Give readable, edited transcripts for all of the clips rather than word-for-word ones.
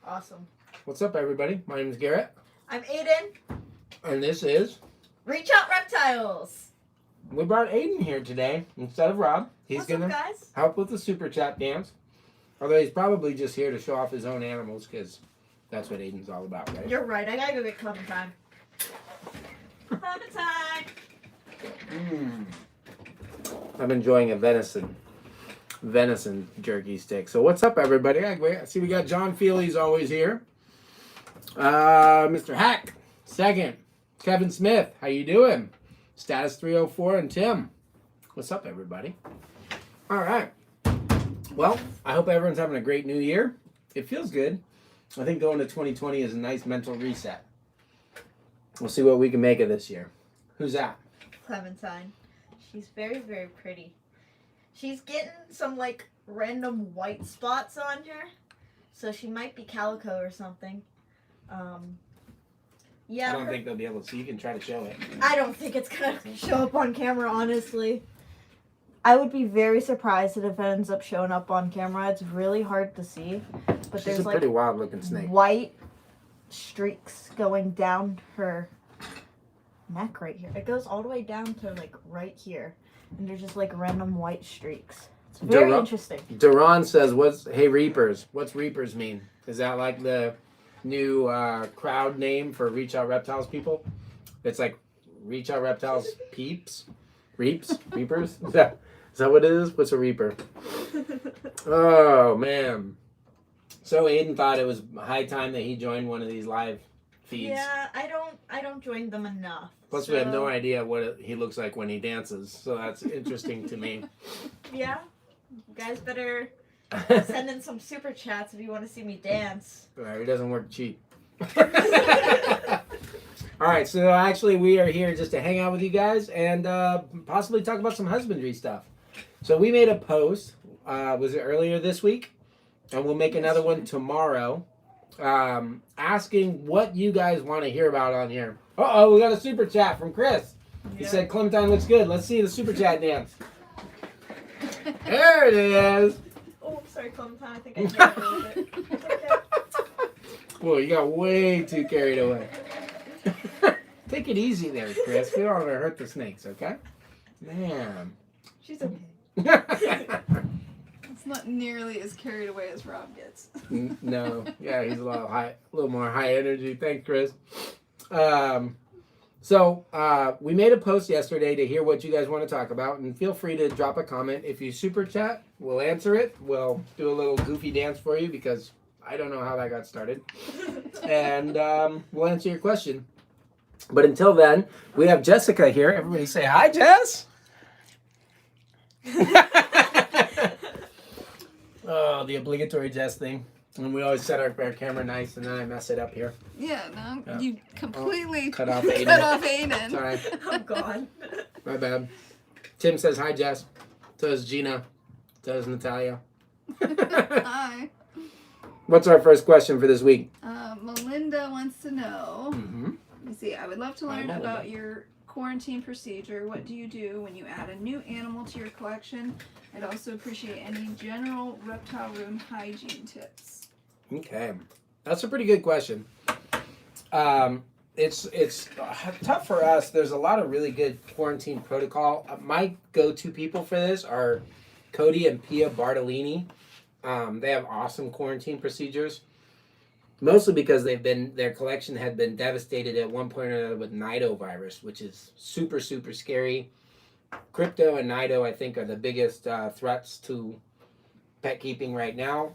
Awesome. What's up, everybody? My name is Garrett. I'm Aiden. And this is... Reach Out Reptiles. We brought Aiden here today instead of Rob. He's What's going up, to guys? help with the super chat dance. Although he's probably just here to show off his own animals because that's what Aiden's all about, right? You're right. I gotta go get Clementine. Clementine! I'm enjoying a venison jerky stick. So what's up, everybody? I see we got John Feely's always here. Mr. Hack, second. Kevin Smith, how you doing? Status 304 and Tim. What's up, everybody? All right. Well, I hope everyone's having a great new year. It feels good. I think going to 2020 is a nice mental reset. We'll see what we can make of this year. Who's that? Clementine. She's very, very pretty. She's getting some, like, random white spots on her. So she might be calico or something. Yeah. I don't think they'll be able to see. You can try to show it. I don't think it's gonna show up on camera, honestly. I would be very surprised if it ends up showing up on camera. It's really hard to see. But She's there's a like pretty wild looking snake. white streaks going down her neck right here. It goes all the way down to like right here. And there's just like random white streaks. It's very interesting. Duran says, hey Reapers, what's Reapers mean? Is that like the new crowd name for Reach Out Reptiles people? It's like Reach Out Reptiles peeps? Reaps? Reapers? Is that what it is? What's a Reaper? Oh, man. So Aiden thought it was high time that he joined one of these live feeds. Yeah, I don't join them enough. Plus, we have no idea what he looks like when he dances, so that's interesting to me. Yeah, you guys better send in some super chats if you want to see me dance. All right, he doesn't work cheap. All right, so actually we are here just to hang out with you guys and possibly talk about some husbandry stuff. So we made a post, was it earlier this week? And we'll make another one tomorrow, asking what you guys want to hear about on here. Uh-oh, we got a super chat from Chris. He said, Clementine looks good. Let's see the super chat dance. There it is. Oh, I'm sorry, Clementine. I think I did a little bit. It's okay. Boy, you got way too carried away. Take it easy there, Chris. We don't want to hurt the snakes, okay? Man. She's okay. It's not nearly as carried away as Rob gets. No. Yeah, he's a little more high energy. Thanks, Chris. So we made a post yesterday to hear what you guys want to talk about, and feel free to drop a comment. If you super chat, we'll answer it. We'll do a little goofy dance for you because I don't know how that got started. And we'll answer your question. But until then, we have Jessica here. Everybody say hi, Jess. Oh, the obligatory Jess thing. And we always set our camera nice, and then I mess it up here. Yeah, no, you completely cut off Aiden. cut off Aiden. Sorry. Oh, God. My bad. Tim says hi, Jess. So does Gina. So does Natalia. Hi. What's our first question for this week? Melinda wants to know. Mm-hmm. Let me see. I would love to learn about your quarantine procedure. What do you do when you add a new animal to your collection? I'd also appreciate any general reptile room hygiene tips. Okay, that's a pretty good question. It's tough for us. There's a lot of really good quarantine protocol. My go-to people for this are Cody and Pia Bartolini. They have awesome quarantine procedures. Mostly because their collection had been devastated at one point or another with nidovirus, which is super, super scary. Crypto and nido, I think, are the biggest threats to pet keeping right now.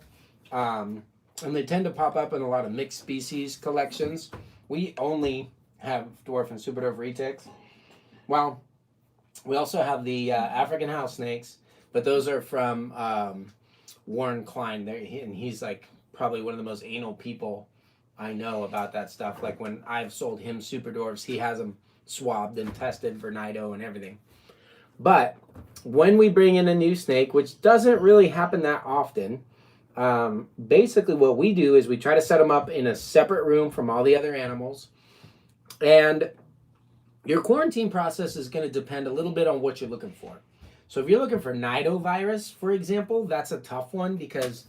And they tend to pop up in a lot of mixed species collections. We only have Dwarf and Super Dwarf Retics. Well, we also have the African house snakes, but those are from Warren Klein. And he's like probably one of the most anal people I know about that stuff. Like when I've sold him Super Dwarfs, he has them swabbed and tested for nido and everything. But when we bring in a new snake, which doesn't really happen that often, basically what we do is we try to set them up in a separate room from all the other animals. And your quarantine process is going to depend a little bit on what you're looking for. So if you're looking for nidovirus, for example, that's a tough one because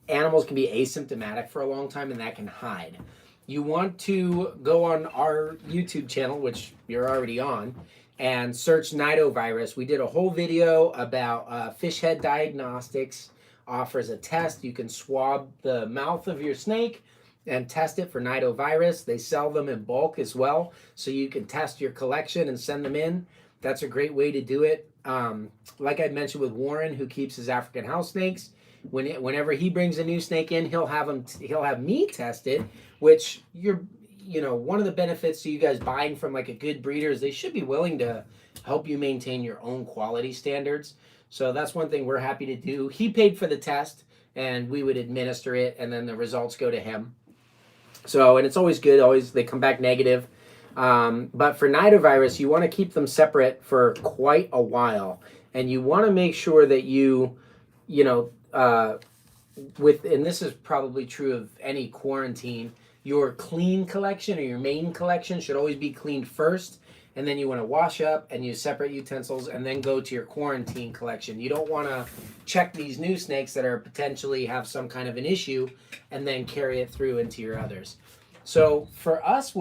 animals can be asymptomatic for a long time, and that can hide. You want to go on our YouTube channel, which you're already on, and search nidovirus. We did a whole video about fish head diagnostics. Offers a test. You can swab the mouth of your snake and test it for nidovirus. They sell them in bulk as well, so you can test your collection and send them in. That's a great way to do it. Like I mentioned with Warren, who keeps his African house snakes, whenever he brings a new snake in, he'll have me test it, which one of the benefits to you guys buying from like a good breeder is they should be willing to help you maintain your own quality standards. So that's one thing we're happy to do. He paid for the test, and we would administer it, and then the results go to him. So, and it's always good. Always they come back negative. But for nidovirus, you want to keep them separate for quite a while, and you want to make sure that and this is probably true of any quarantine, your clean collection or your main collection should always be cleaned first, and then you want to wash up and use separate utensils and then go to your quarantine collection. You don't want to check these new snakes that are potentially have some kind of an issue and then carry it through into your others. So for us,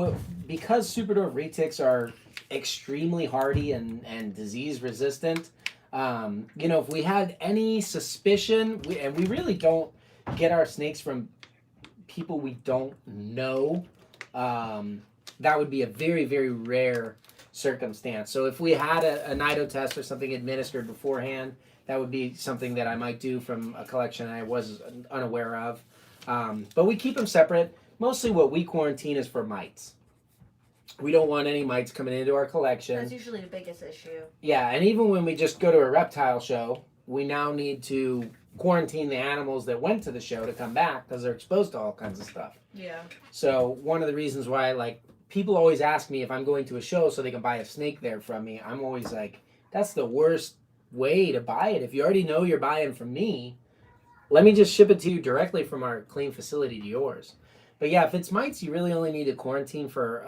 because Super Dwarf Retics are extremely hardy and disease resistant, if we had any suspicion, we really don't get our snakes from people we don't know, that would be a very, very rare circumstance. So if we had a nido test or something administered beforehand, that would be something that I might do from a collection I was unaware of. But we keep them separate. Mostly what we quarantine is for mites. We don't want any mites coming into our collection. That's usually the biggest issue. Yeah, and even when we just go to a reptile show, we now need to quarantine the animals that went to the show to come back because they're exposed to all kinds of stuff. Yeah. So one of the reasons why, people always ask me if I'm going to a show so they can buy a snake there from me. I'm always like, that's the worst way to buy it. If you already know you're buying from me, let me just ship it to you directly from our clean facility to yours. But yeah, if it's mites, you really only need to quarantine for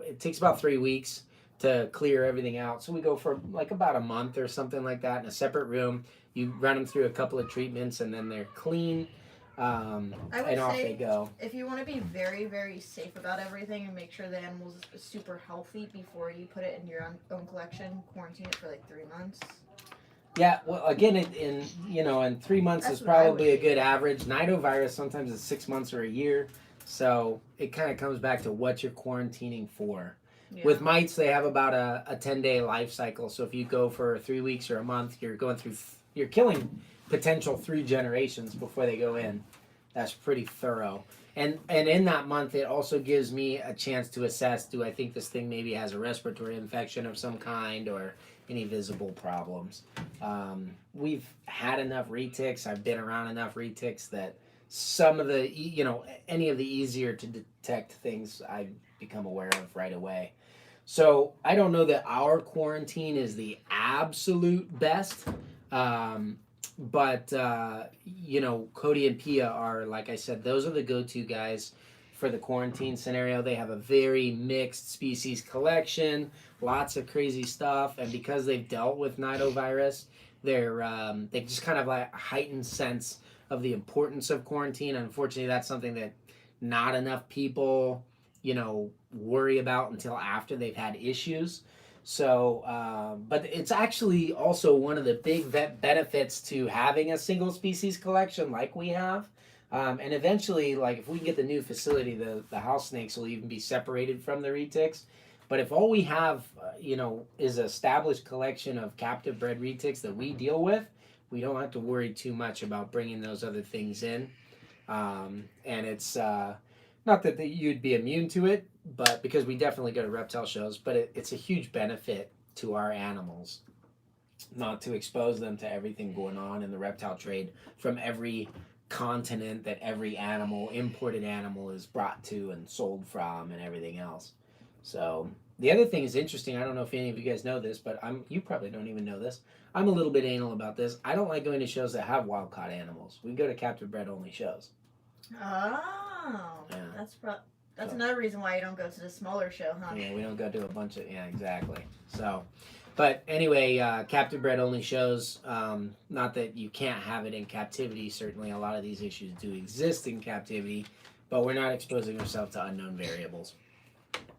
it takes about 3 weeks to clear everything out. So we go for about a month or something like that in a separate room. You run them through a couple of treatments and then they're clean. And off they go. If you want to be very, very safe about everything and make sure the animal is super healthy before you put it in your own collection, quarantine it for 3 months. Yeah, well, again, in 3 months That's is what I probably would a good average. Nidovirus sometimes is 6 months or a year. So it kind of comes back to what you're quarantining for. Yeah. With mites, they have about a 10-day life cycle. So if you go for 3 weeks or a month, you're killing potential 3 generations before they go in. That's pretty thorough. And in that month, it also gives me a chance to assess, do I think this thing maybe has a respiratory infection of some kind or any visible problems. We've had enough retics. I've been around enough retics that some of the, any of the easier to detect things I become aware of right away. So I don't know that our quarantine is the absolute best, but Cody and Pia are, like I said, those are the go-to guys for the quarantine scenario. They have a very mixed species collection, lots of crazy stuff, and because they've dealt with nidovirus, they just kind of like a heightened sense of the importance of quarantine. Unfortunately, that's something that not enough people, worry about until after they've had issues. So, but it's actually also one of the big benefits to having a single species collection like we have. And eventually, if we can get the new facility, the house snakes will even be separated from the retics. But if all we have, is an established collection of captive bred retics that we deal with, we don't have to worry too much about bringing those other things in. And it's not that you'd be immune to it, but because we definitely go to reptile shows, but it's a huge benefit to our animals not to expose them to everything going on in the reptile trade from every continent that every imported animal is brought to and sold from and everything else. So the other thing is interesting. I don't know if any of you guys know this, but you probably don't even know this. I'm a little bit anal about this. I don't like going to shows that have wild caught animals. We go to captive bred only shows. Oh, yeah. That's So. another reason why you don't go to the smaller show, huh? Yeah, we don't go to a bunch of, yeah, exactly. So, but anyway, captive bred only shows, not that you can't have it in captivity. Certainly a lot of these issues do exist in captivity, but we're not exposing ourselves to unknown variables.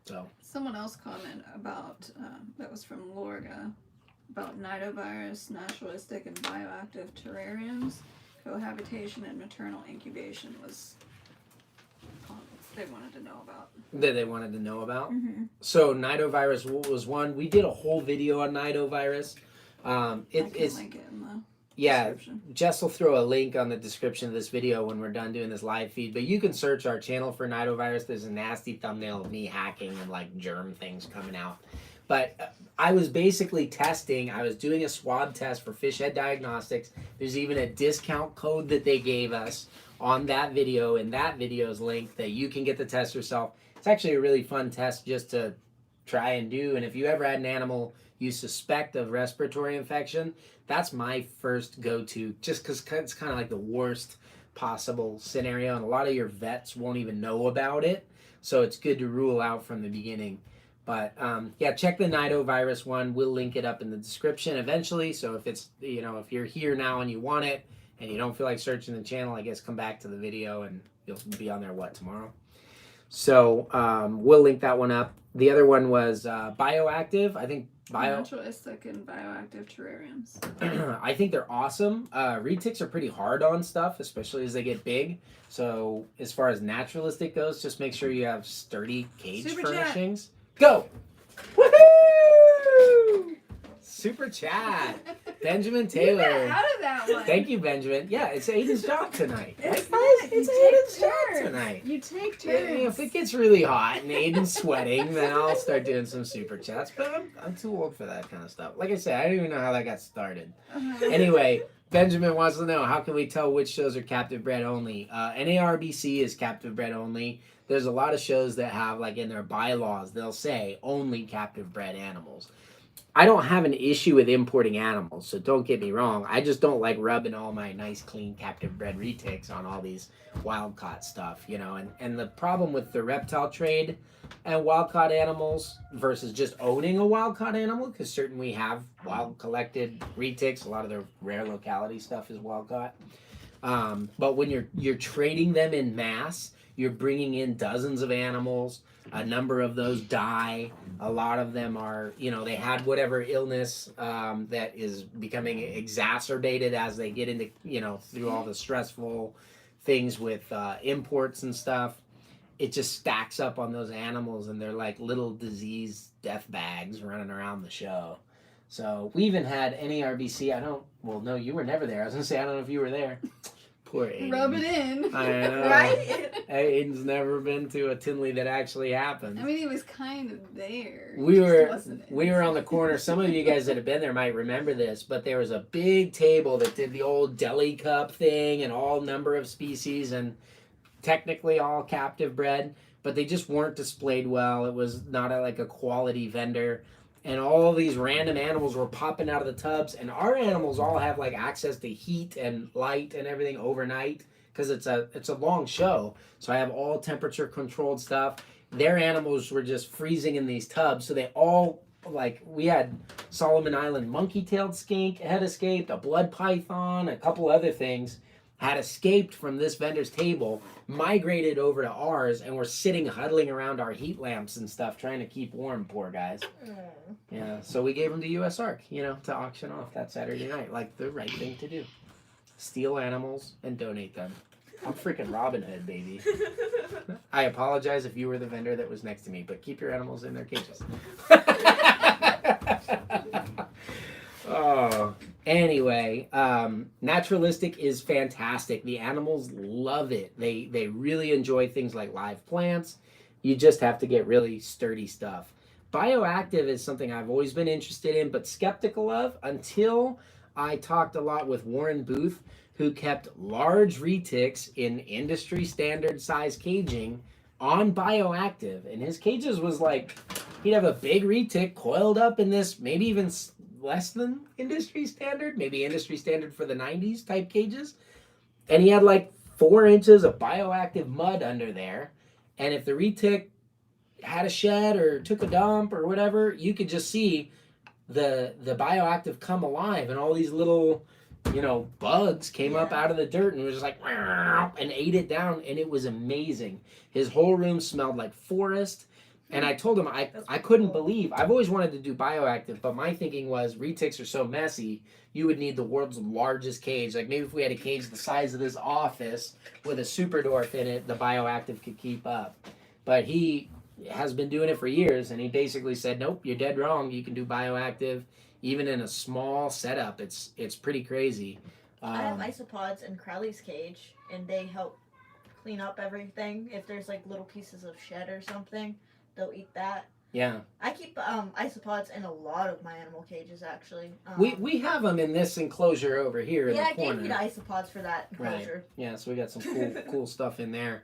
So. Someone else commented about, that was from Lorga, about nidovirus, naturalistic, and bioactive terrariums. Cohabitation and maternal incubation was they wanted to know about. That they wanted to know about. Mm-hmm. So nidovirus was one. We did a whole video on nidovirus. I can It's link it in the yeah. description. Jess will throw a link on the description of this video when we're done doing this live feed. But you can search our channel for nidovirus. There's a nasty thumbnail of me hacking and like germ things coming out. But I was basically testing. I was doing a swab test for fish head diagnostics. There's even a discount code that they gave us on that video, in that video's link, that you can get the test yourself. It's actually a really fun test just to try and do. And if you ever had an animal you suspect of respiratory infection, that's my first go-to, just because it's kind of like the worst possible scenario, and a lot of your vets won't even know about it. So it's good to rule out from the beginning. But yeah, check the nidovirus one. We'll link it up in the description eventually. So if it's, if you're here now and you want it and you don't feel like searching the channel, I guess come back to the video and you'll be on there, tomorrow? So we'll link that one up. The other one was Bioactive. I think Naturalistic and bioactive terrariums. I think they're awesome. Retics are pretty hard on stuff, especially as they get big. So as far as naturalistic goes, just make sure you have sturdy cage Super furnishings. Chat. Go! Woohoo! Super chat. Benjamin Taylor. Out of that one. Thank you, Benjamin. Yeah, it's Aiden's job tonight. It's Aiden's job tonight. You take Yeah, turns. if it gets really hot and Aiden's sweating, then I'll start doing some super chats. But I'm too old for that kind of stuff. Like I said, I don't even know how that got started. Anyway, Benjamin wants to know, how can we tell which shows are captive bred only? NARBC is captive bred only. There's a lot of shows that have, like in their bylaws, they'll say only captive bred animals. I don't have an issue with importing animals, so don't get me wrong. I just don't like rubbing all my nice, clean, captive bred retics on all these wild-caught stuff, And the problem with the reptile trade and wild-caught animals versus just owning a wild-caught animal, because certainly we have wild-collected retics. A lot of their rare locality stuff is wild-caught. But when you're trading them in mass, you're bringing in dozens of animals. A number of those die. A lot of them are, they had whatever illness that is becoming exacerbated as they get into, through all the stressful things with imports and stuff. It just stacks up on those animals, and they're like little disease death bags running around the show. So we even had NARBC. No, you were never there. I was going to say, I don't know if you were there. Poor Aiden. Rub it in. I know. Right? Aiden's never been to a Tinley that actually happened. I mean, he was kind of there. We were on the corner. Some of you guys that have been there might remember this, but there was a big table that did the old deli cup thing and all number of species and technically all captive bred, but they just weren't displayed well. It was not like a quality vendor. And all these random animals were popping out of the tubs, and our animals all have like access to heat and light and everything overnight because it's a long show. So I have all temperature controlled stuff. Their animals were just freezing in these tubs, so they all we had Solomon Island monkey-tailed skink had escaped, a blood python, a couple other things had escaped from this vendor's table, migrated over to ours, and were sitting huddling around our heat lamps and stuff trying to keep warm, poor guys. Yeah, so we gave them to US Arc, to auction off that Saturday night, like the right thing to do. Steal animals and donate them. I'm freaking Robin Hood, baby. I apologize if you were the vendor that was next to me, but keep your animals in their cages. Oh, anyway, naturalistic is fantastic. The animals love it. They really enjoy things like live plants. You just have to get really sturdy stuff. Bioactive is something I've always been interested in, but skeptical of until I talked a lot with Warren Booth, who kept large retics in industry standard size caging on Bioactive. And his cages was like, he'd have a big retic coiled up in this, maybe even less than industry standard, maybe industry standard for the 90s type cages. And he had like 4 inches of Bioactive mud under there. And if the retic had a shed or took a dump or whatever, you could just see the bioactive come alive, and all these little, bugs came up out of the dirt and was just like, and ate it down, and it was amazing. His whole room smelled like forest. And I told him I couldn't believe, I've always wanted to do bioactive, but my thinking was retics are so messy, you would need the world's largest cage. Like maybe if we had a cage the size of this office with a super dwarf in it, the bioactive could keep up. But he has been doing it for years, and he basically said, nope, you're dead wrong. You can do bioactive even in a small setup. It's pretty crazy. I have isopods in Crowley's cage, and they help clean up everything. If there's like little pieces of shed or something, they'll eat that. Yeah. I keep isopods in a lot of my animal cages, actually. We have them in this enclosure over here in the corner. Yeah, I gave you the isopods for that enclosure. Right. Yeah, so we got some cool stuff in there.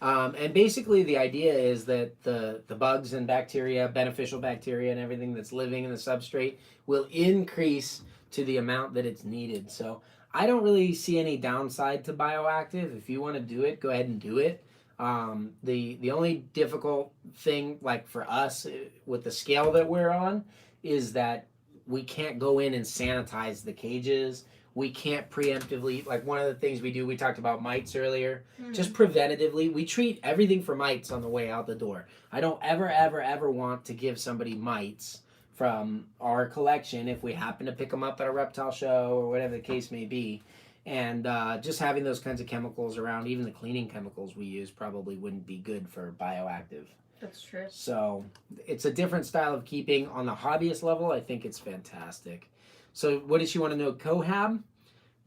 And basically the idea is that the bugs and bacteria, beneficial bacteria and everything that's living in the substrate will increase to the amount that it's needed. So I don't really see any downside to bioactive. If you want to do it, go ahead and do it. The only difficult thing, like for us with the scale that we're on, is that we can't go in and sanitize the cages. We can't preemptively, like one of the things we do, we talked about mites earlier, just preventatively. We treat everything for mites on the way out the door. I don't ever want to give somebody mites from our collection if we happen to pick them up at a reptile show or whatever the case may be. And just having those kinds of chemicals around, even the cleaning chemicals we use probably wouldn't be good for bioactive. That's true. So it's a different style of keeping. On the hobbyist level, I think it's fantastic. So what did she want to know? Cohab?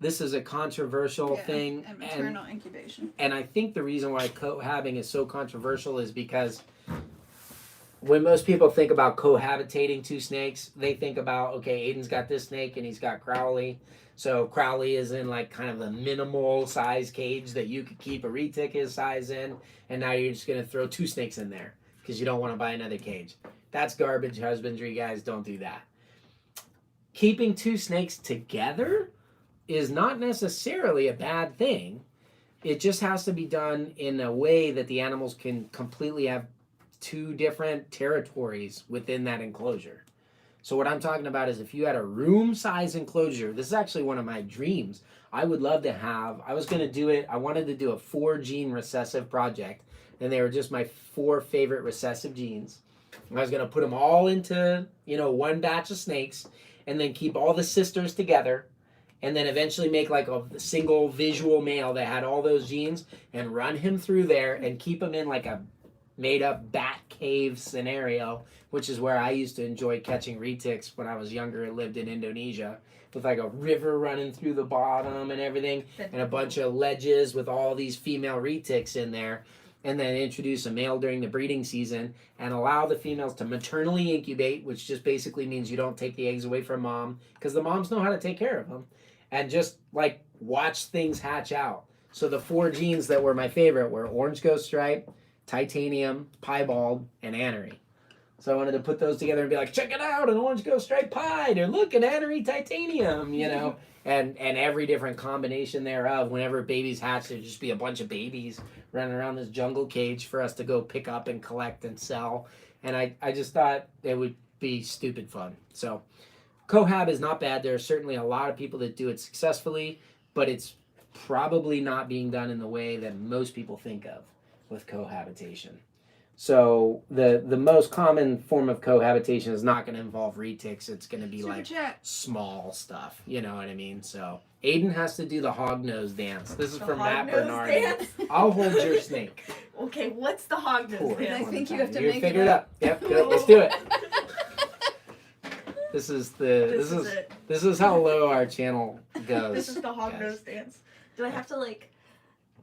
This is a controversial thing. And maternal incubation. And I think the reason why cohabbing is so controversial is because when most people think about cohabitating two snakes, they think about, okay, Aiden's got this snake and he's got Crowley. So Crowley is in like kind of the minimal size cage that you could keep a retic his size in. And now you're just going to throw two snakes in there because you don't want to buy another cage. That's garbage husbandry, guys. Don't do that. Keeping two snakes together is not necessarily a bad thing. It just has to be done in a way that the animals can completely have two different territories within that enclosure. So what I'm talking about is if you had a room size enclosure, this is actually one of my dreams. I would love to have, I was going to do it, I wanted to do a 4-gene recessive project, and they were just my 4 favorite recessive genes. I was going to put them all into, one batch of snakes, and then keep all the sisters together, and then eventually make like a single visual male that had all those genes and run him through there and keep him in like a made up bat cave scenario, which is where I used to enjoy catching retics when I was younger and lived in Indonesia, with like a river running through the bottom and everything, and a bunch of ledges with all these female retics in there, and then introduce a male during the breeding season and allow the females to maternally incubate, which just basically means you don't take the eggs away from mom because the moms know how to take care of them, and just like watch things hatch out. So the 4 genes that were my favorite were orange ghost stripe, titanium, piebald, and anery. So I wanted to put those together and be like, check it out, an orange ghost stripe pied, or look, an anery titanium, and every different combination thereof. Whenever babies hatch, there'd just be a bunch of babies running around this jungle cage for us to go pick up and collect and sell. And I just thought it would be stupid fun. So cohab is not bad. There are certainly a lot of people that do it successfully, but it's probably not being done in the way that most people think of with cohabitation. So the most common form of cohabitation is not going to involve retics. It's going to be small stuff. You know what I mean? So Aiden has to do the hog nose dance. This is from Matt Bernardi. I'll hold your snake. Okay, what's the hog nose dance? I think you have to make figure it out. Yep, good. Let's do it. This is how low our channel goes. This is the hog nose dance. Do I have to like?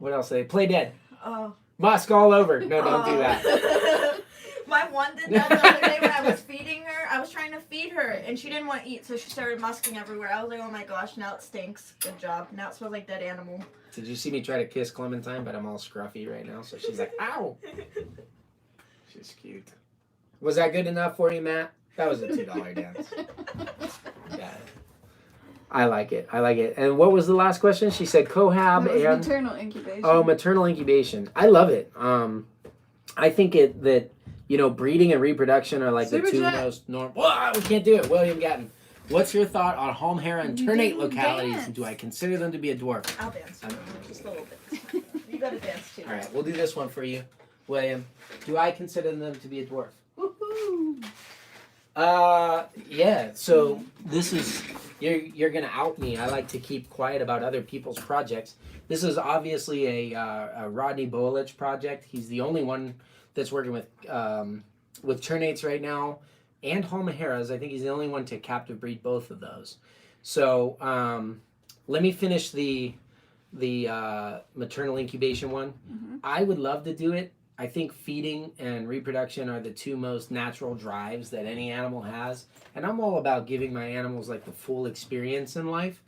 What else? Play dead. Oh. Musk all over. No, don't do that. My one did that the other day when I was feeding her. I was trying to feed her, and she didn't want to eat, so she started musking everywhere. I was like, oh my gosh, now it stinks. Good job. Now it smells like dead animal. Did you see me try to kiss Clementine, but I'm all scruffy right now, so she's like, ow. She's cute. Was that good enough for you, Matt? That was a $2 dance. Yeah. I like it. And what was the last question? She said cohab and maternal incubation. Oh, maternal incubation. I love it. I think that breeding and reproduction are like Super the two jet. most normal. Whoa, we can't do it. William Gatton. What's your thought on home hera and You ternate didn't localities? dance. And do I consider them to be a dwarf? I'll dance. Just a little bit. You gotta dance too. All right, we'll do this one for you, William. Do I consider them to be a dwarf? Woohoo! Yeah. So this is you're gonna out me. I like to keep quiet about other people's projects. This is obviously a Rodney Bolich project. He's the only one that's working with ternates right now and home heras. I think he's the only one to captive breed both of those. So let me finish the maternal incubation one. Mm-hmm. I would love to do it. I think feeding and reproduction are the two most natural drives that any animal has. And I'm all about giving my animals like the full experience in life.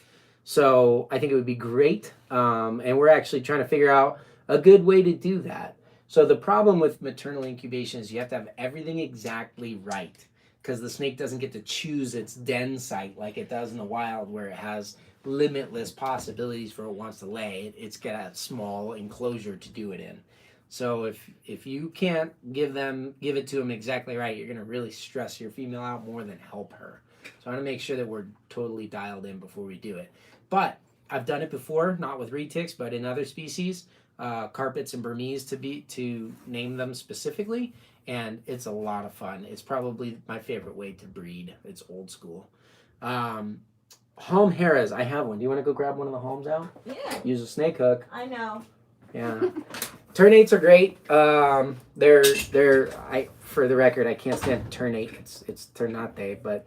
So I think it would be great. And we're actually trying to figure out a good way to do that. So the problem with maternal incubation is you have to have everything exactly right, because the snake doesn't get to choose its den site like it does in the wild, where it has limitless possibilities for what it wants to lay. It's got a small enclosure to do it in. So if you can't give it to them exactly right, you're gonna really stress your female out more than help her. So I want to make sure that we're totally dialed in before we do it. But I've done it before, not with retics, but in other species, carpets and Burmese to name them specifically, and it's a lot of fun. It's probably my favorite way to breed. It's old school. Home heras, I have one. Do you want to go grab one of the homes out? Yeah. Use a snake hook. I know. Yeah. Ternates are great. For the record, I can't stand ternate. It's ternate, but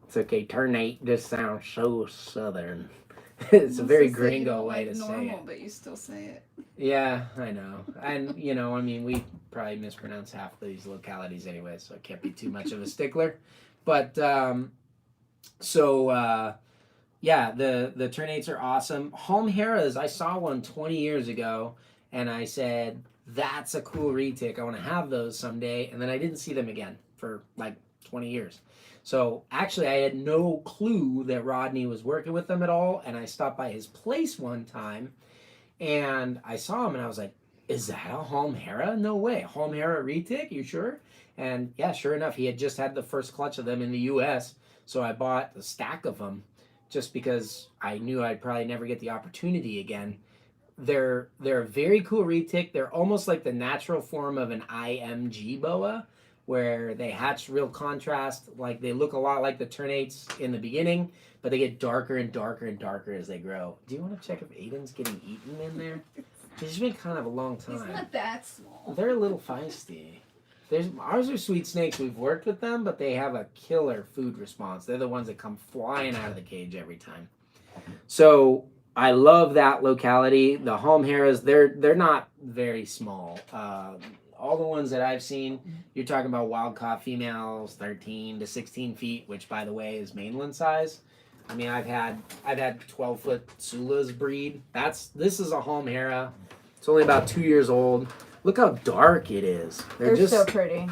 it's okay. Ternate just sounds so southern. It's a very gringo way to say it. But you still say it. Yeah, I know. And we probably mispronounce half of these localities anyway, so it can't be too much of a stickler. But yeah, the ternates are awesome. Home heras, I saw one 20 years ago, and I said, that's a cool retic. I want to have those someday. And then I didn't see them again for like 20 years. So actually, I had no clue that Rodney was working with them at all. And I stopped by his place one time, and I saw him, and I was like, is that a home hera? No way. Home hera retic? You sure? And yeah, sure enough, he had just had the first clutch of them in the U.S. So I bought a stack of them just because I knew I'd probably never get the opportunity again. They're a very cool retic. They're almost like the natural form of an IMG boa, where they hatch real contrast. Like, they look a lot like the ternates in the beginning, but they get darker and darker and darker as they grow. Do you want to check if Aiden's getting eaten in there? It's been kind of a long time. He's not that small. They're a little feisty. Ours are sweet snakes. We've worked with them, but they have a killer food response. They're the ones that come flying out of the cage every time. So I love that locality. The home heras, they're not very small. All the ones that I've seen, you're talking about wild caught females, 13 to 16 feet, which, by the way, is mainland size. I mean, I've had 12-foot Sulas breed. This is a home hera. It's only about 2 years old. Look how dark it is. They're just so pretty.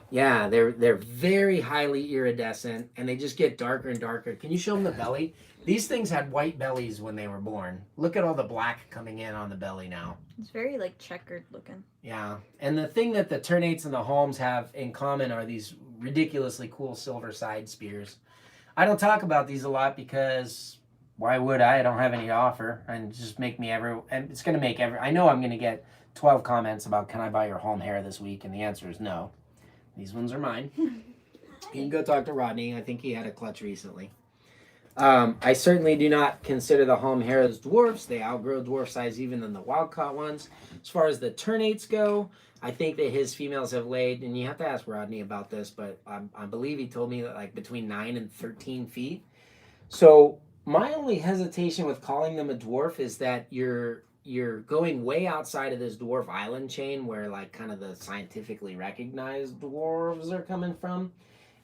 Yeah, they're very highly iridescent, and they just get darker and darker. Can you show them the belly? These things had white bellies when they were born. Look at all the black coming in on the belly now. It's very like checkered looking. Yeah, and the thing that the ternates and the homes have in common are these ridiculously cool silver side spears. I don't talk about these a lot because why would I? I don't have any to offer, and just make me and it's going to make I know I'm going to get 12 comments about, can I buy your home hera this week? And the answer is no. These ones are mine. You can go talk to Rodney. I think he had a clutch recently. I certainly do not consider the home heras dwarfs. They outgrow dwarf size even than the wild caught ones. As far as the ternates go, I think that his females have laid, and you have to ask Rodney about this, but I believe he told me that like between 9 and 13 feet. So my only hesitation with calling them a dwarf is that you're going way outside of this dwarf island chain where like kind of the scientifically recognized dwarves are coming from,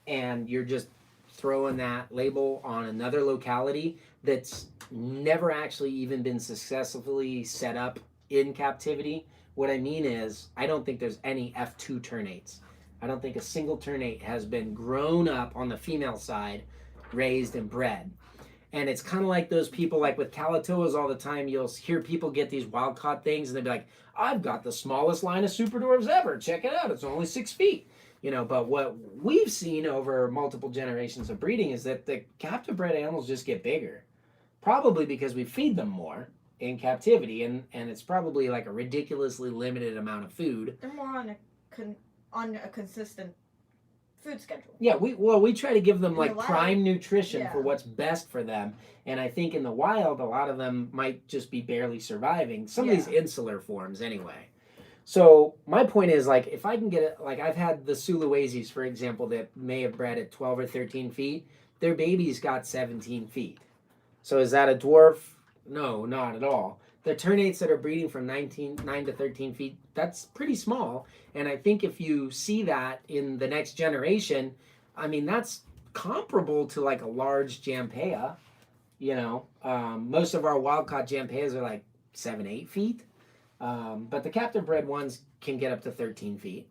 and you're just throwing that label on another locality that's never actually even been successfully set up in captivity. What I mean is, I don't think there's any F2 ternates. I don't think a single ternate has been grown up on the female side, raised and bred. And it's kind of like those people, like with Calatoas all the time, you'll hear people get these wild caught things and they'll be like, I've got the smallest line of super dwarves ever. Check it out. It's only 6 feet. You know, but what we've seen over multiple generations of breeding is that the captive bred animals just get bigger. Probably because we feed them more in captivity, and it's probably like a ridiculously limited amount of food. They're more on a consistent food schedule. Yeah, we try to give them In like the wild, prime nutrition yeah. for what's best for them. And I think in the wild, a lot of them might just be barely surviving. Some of these insular forms anyway. So my point is, like, if I can get it, like I've had the Sulawesi's, for example, that may have bred at 12 or 13 feet. Their babies got 17 feet. So is that a dwarf? No, not at all. The ternates that are breeding from 9 to 13 feet, that's pretty small. And I think if you see that in the next generation, I mean, that's comparable to like a large Jampea. You know, most of our wild-caught Jampeas are like 7, 8 feet. But the captive bred ones can get up to 13 feet.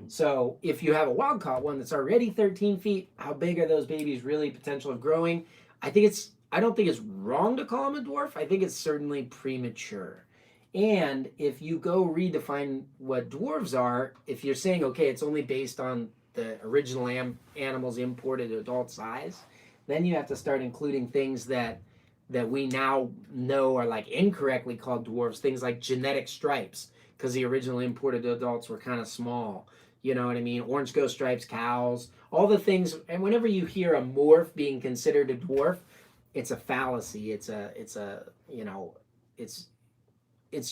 So if you have a wild-caught one that's already 13 feet, how big are those babies really potential of growing? I don't think it's wrong to call them a dwarf. I think it's certainly premature. And if you go redefine what dwarves are, if you're saying, okay, it's only based on the original animal's imported adult size, then you have to start including things that we now know are like incorrectly called dwarves, things like genetic stripes, because the original imported adults were kind of small. You know what I mean? Orange ghost stripes, cows, all the things. And whenever you hear a morph being considered a dwarf, it's a fallacy. It's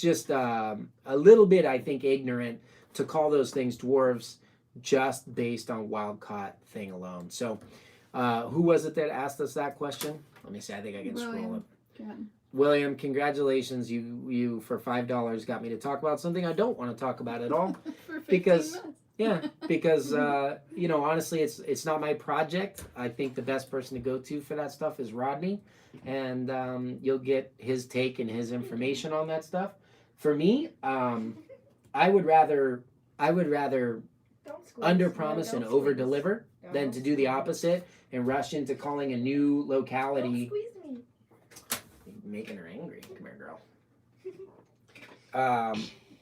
just a little bit, I think, ignorant to call those things dwarves just based on wild caught thing alone. So who was it that asked us that question? Let me see. I think I can scroll up. William, congratulations. You for $5 got me to talk about something I don't want to talk about at all. For 15 because months. because honestly, it's not my project. I think the best person to go to for that stuff is Rodney, and you'll get his take and his information on that stuff. For me, I would rather under promise and over deliver than to do the opposite and rush into calling a new locality. Don't squeeze me. Making her angry. Come here, girl.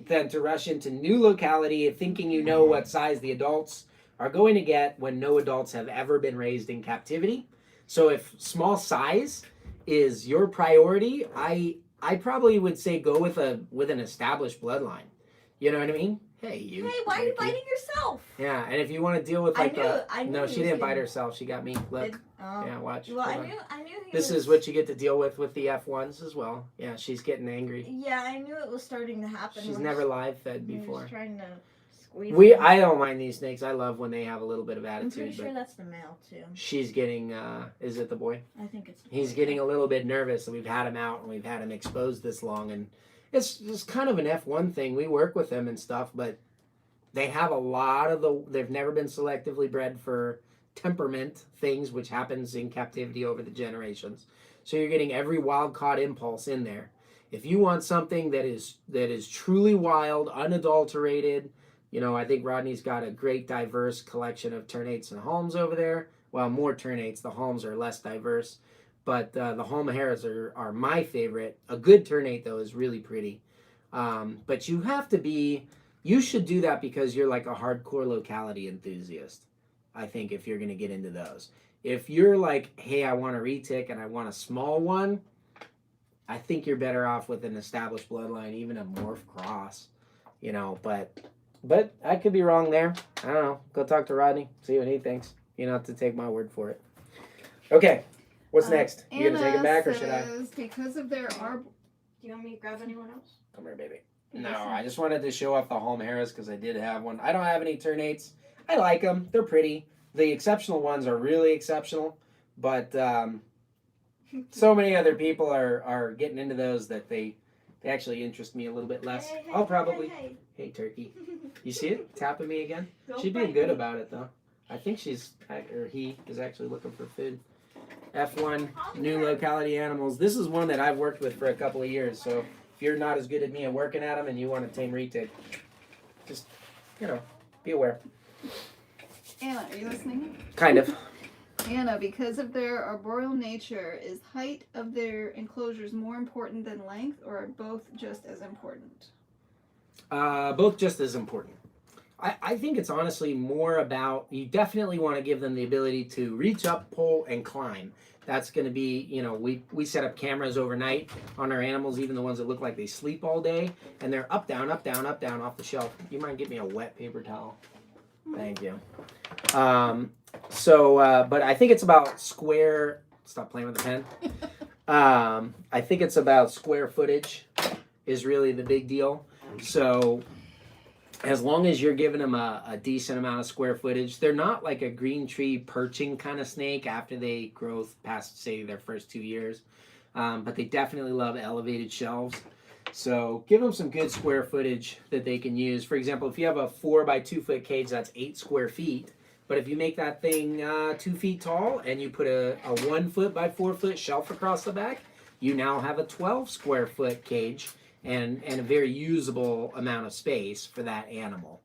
Than to rush into new locality thinking you know what size the adults are going to get when no adults have ever been raised in captivity. So if small size is your priority, I probably would say go with an established bloodline. You know what I mean? Hey, why are you biting yourself? Yeah, and if you want to deal with like I knew no, he she was didn't bite gonna- herself. She got me. Look. Yeah, watch. Well, Hold on. I knew he This was... is what you get to deal with the F1s as well. Yeah, she's getting angry. Yeah, I knew it was starting to happen. She's when never live fed he was before. trying to squeeze me. I don't mind these snakes. I love when they have a little bit of I'm attitude. pretty sure But that's the male too. she's getting. Is it the boy? I think it's. The He's boy. getting a little bit nervous, and we've had him out and we've had him exposed this long, and it's just kind of an F1 thing. We work with them and stuff, but they have a lot of they've never been selectively bred for temperament things, which happens in captivity over the generations. So you're getting every wild caught impulse in there. If you want something that is truly wild, unadulterated, I think Rodney's got a great diverse collection of ternates and halms over there. Well, more ternates. The halms are less diverse, but the halmaharas are my favorite. A good ternate though is really pretty, but you should do that because you're like a hardcore locality enthusiast. I think if you're going to get into those. If you're like, hey, I want a retic and I want a small one, I think you're better off with an established bloodline, even a morph cross, but I could be wrong there. I don't know. Go talk to Rodney, see what he thinks. You don't have to take my word for it. Okay, what's next? You going to take it back or should I? Because of their Do you want me to grab anyone else? Come here, baby. No, I just wanted to show off the halmaharas because I did have one. I don't have any ternates. I like them. They're pretty. The exceptional ones are really exceptional, but so many other people are getting into those that they actually interest me a little bit less. Hey, I'll probably... Hey. Hey, turkey. You see it? Tapping me again? Don't She's being bite good me. about it, though. I think he is actually looking for food. F1, new locality animals. This is one that I've worked with for a couple of years, so if you're not as good as me at working at them and you want to tame retic, just, be aware. Anna, are you listening? Kind of. Anna, because of their arboreal nature, is height of their enclosures more important than length, or are both just as important? Both just as important. I think it's honestly more about, you definitely want to give them the ability to reach up, pull, and climb. That's going to be, we set up cameras overnight on our animals, even the ones that look like they sleep all day, and they're up, down, up, down, up, down off the shelf. You mind getting me a wet paper towel? Thank you. But I think it's about stop playing with the pen. I think it's about square footage is really the big deal. So as long as you're giving them a decent amount of square footage, they're not like a green tree perching kind of snake after they grow past, say, their first 2 years. But they definitely love elevated shelves. So give them some good square footage that they can use. For example, if you have a 4 by 2 foot cage, that's 8 square feet. But if you make that thing 2 feet tall and you put a 1 foot by 4 foot shelf across the back, you now have a 12 square foot cage and a very usable amount of space for that animal.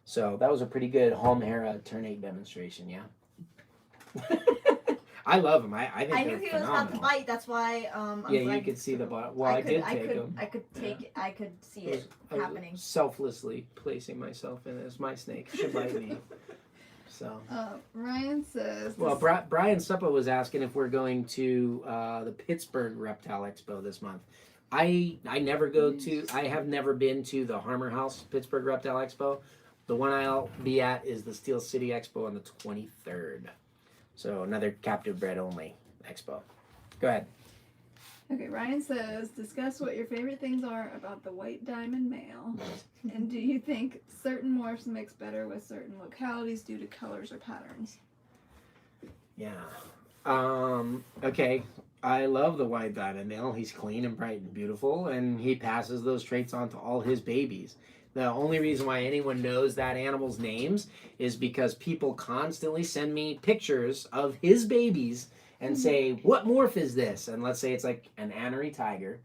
So that was a pretty good Halmahera Ternate demonstration, yeah. I love them. I think I they're knew he was phenomenal. about to bite. That's why. Yeah, you could see the bottom. Well, I did take them. I could take it. I could see it I was happening. selflessly placing myself in it as my snake should bite me. So. Ryan says. Well, Brian Suppa was asking if we're going to the Pittsburgh Reptile Expo this month. I have never been to the Harmer House Pittsburgh Reptile Expo. The one I'll be at is the Steel City Expo on the 23rd. So another captive bred only expo. Go ahead. Okay, Ryan says, discuss what your favorite things are about the white diamond male. And do you think certain morphs mix better with certain localities due to colors or patterns? Yeah. Okay. I love the white diamond male. He's clean and bright and beautiful, and he passes those traits on to all his babies. The only reason why anyone knows that animal's names is because people constantly send me pictures of his babies and say, what morph is this? And let's say it's like an Anery tiger.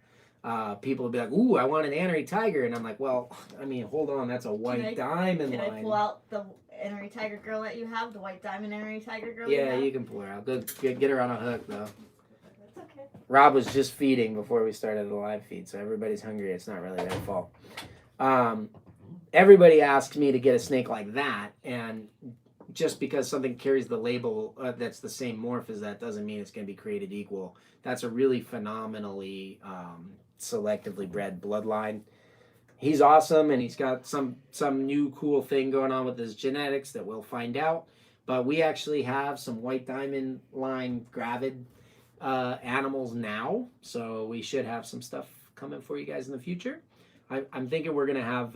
People will be like, ooh, I want an Anery tiger. And I'm like, well, I mean, hold on, that's a white diamond line. Can I pull out the Anery tiger girl that you have? The white diamond Anery tiger girl you have? Yeah, you can pull her out. Go get her on a hook, though. That's okay. Rob was just feeding before we started the live feed, so everybody's hungry. It's not really their fault. Everybody asks me to get a snake like that, and just because something carries the label that's the same morph as that doesn't mean it's going to be created equal. That's a really phenomenally selectively bred bloodline. He's awesome, and he's got some new cool thing going on with his genetics that we'll find out. But we actually have some white diamond line gravid animals now, so we should have some stuff coming for you guys in the future. I'm thinking we're going to have...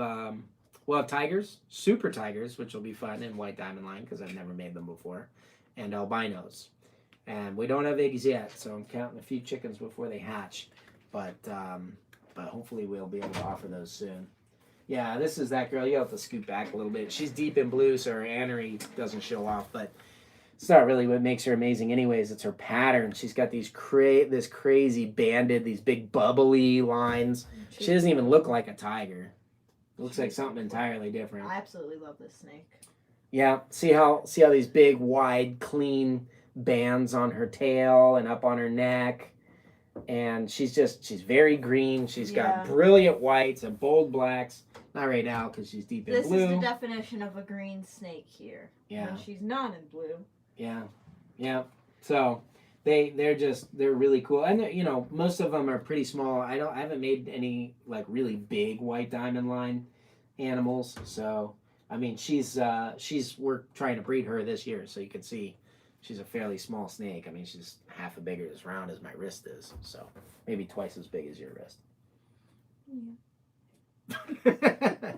we'll have tigers, super tigers, which will be fun in white diamond line because I've never made them before, and albinos. And we don't have eggs yet, so I'm counting a few chickens before they hatch. But hopefully we'll be able to offer those soon. Yeah, this is that girl. You have to scoot back a little bit. She's deep in blue, so her anery doesn't show off, but it's not really what makes her amazing anyways. It's her pattern. She's got these this crazy banded, these big bubbly lines. She doesn't even look like a tiger. Looks like something entirely different. I absolutely love this snake. Yeah, see how these big, wide, clean bands on her tail and up on her neck, and she's very green. She's got brilliant whites and bold blacks. Not right now because she's deep in blue. This is the definition of a green snake here. Yeah, when she's not in blue. Yeah. So they're really cool, and most of them are pretty small. I haven't made any like really big white diamond line animals. So I mean, we're trying to breed her this year, so you can see she's a fairly small snake. I mean, she's half a bigger as round as my wrist is, so maybe twice as big as your wrist. Yeah.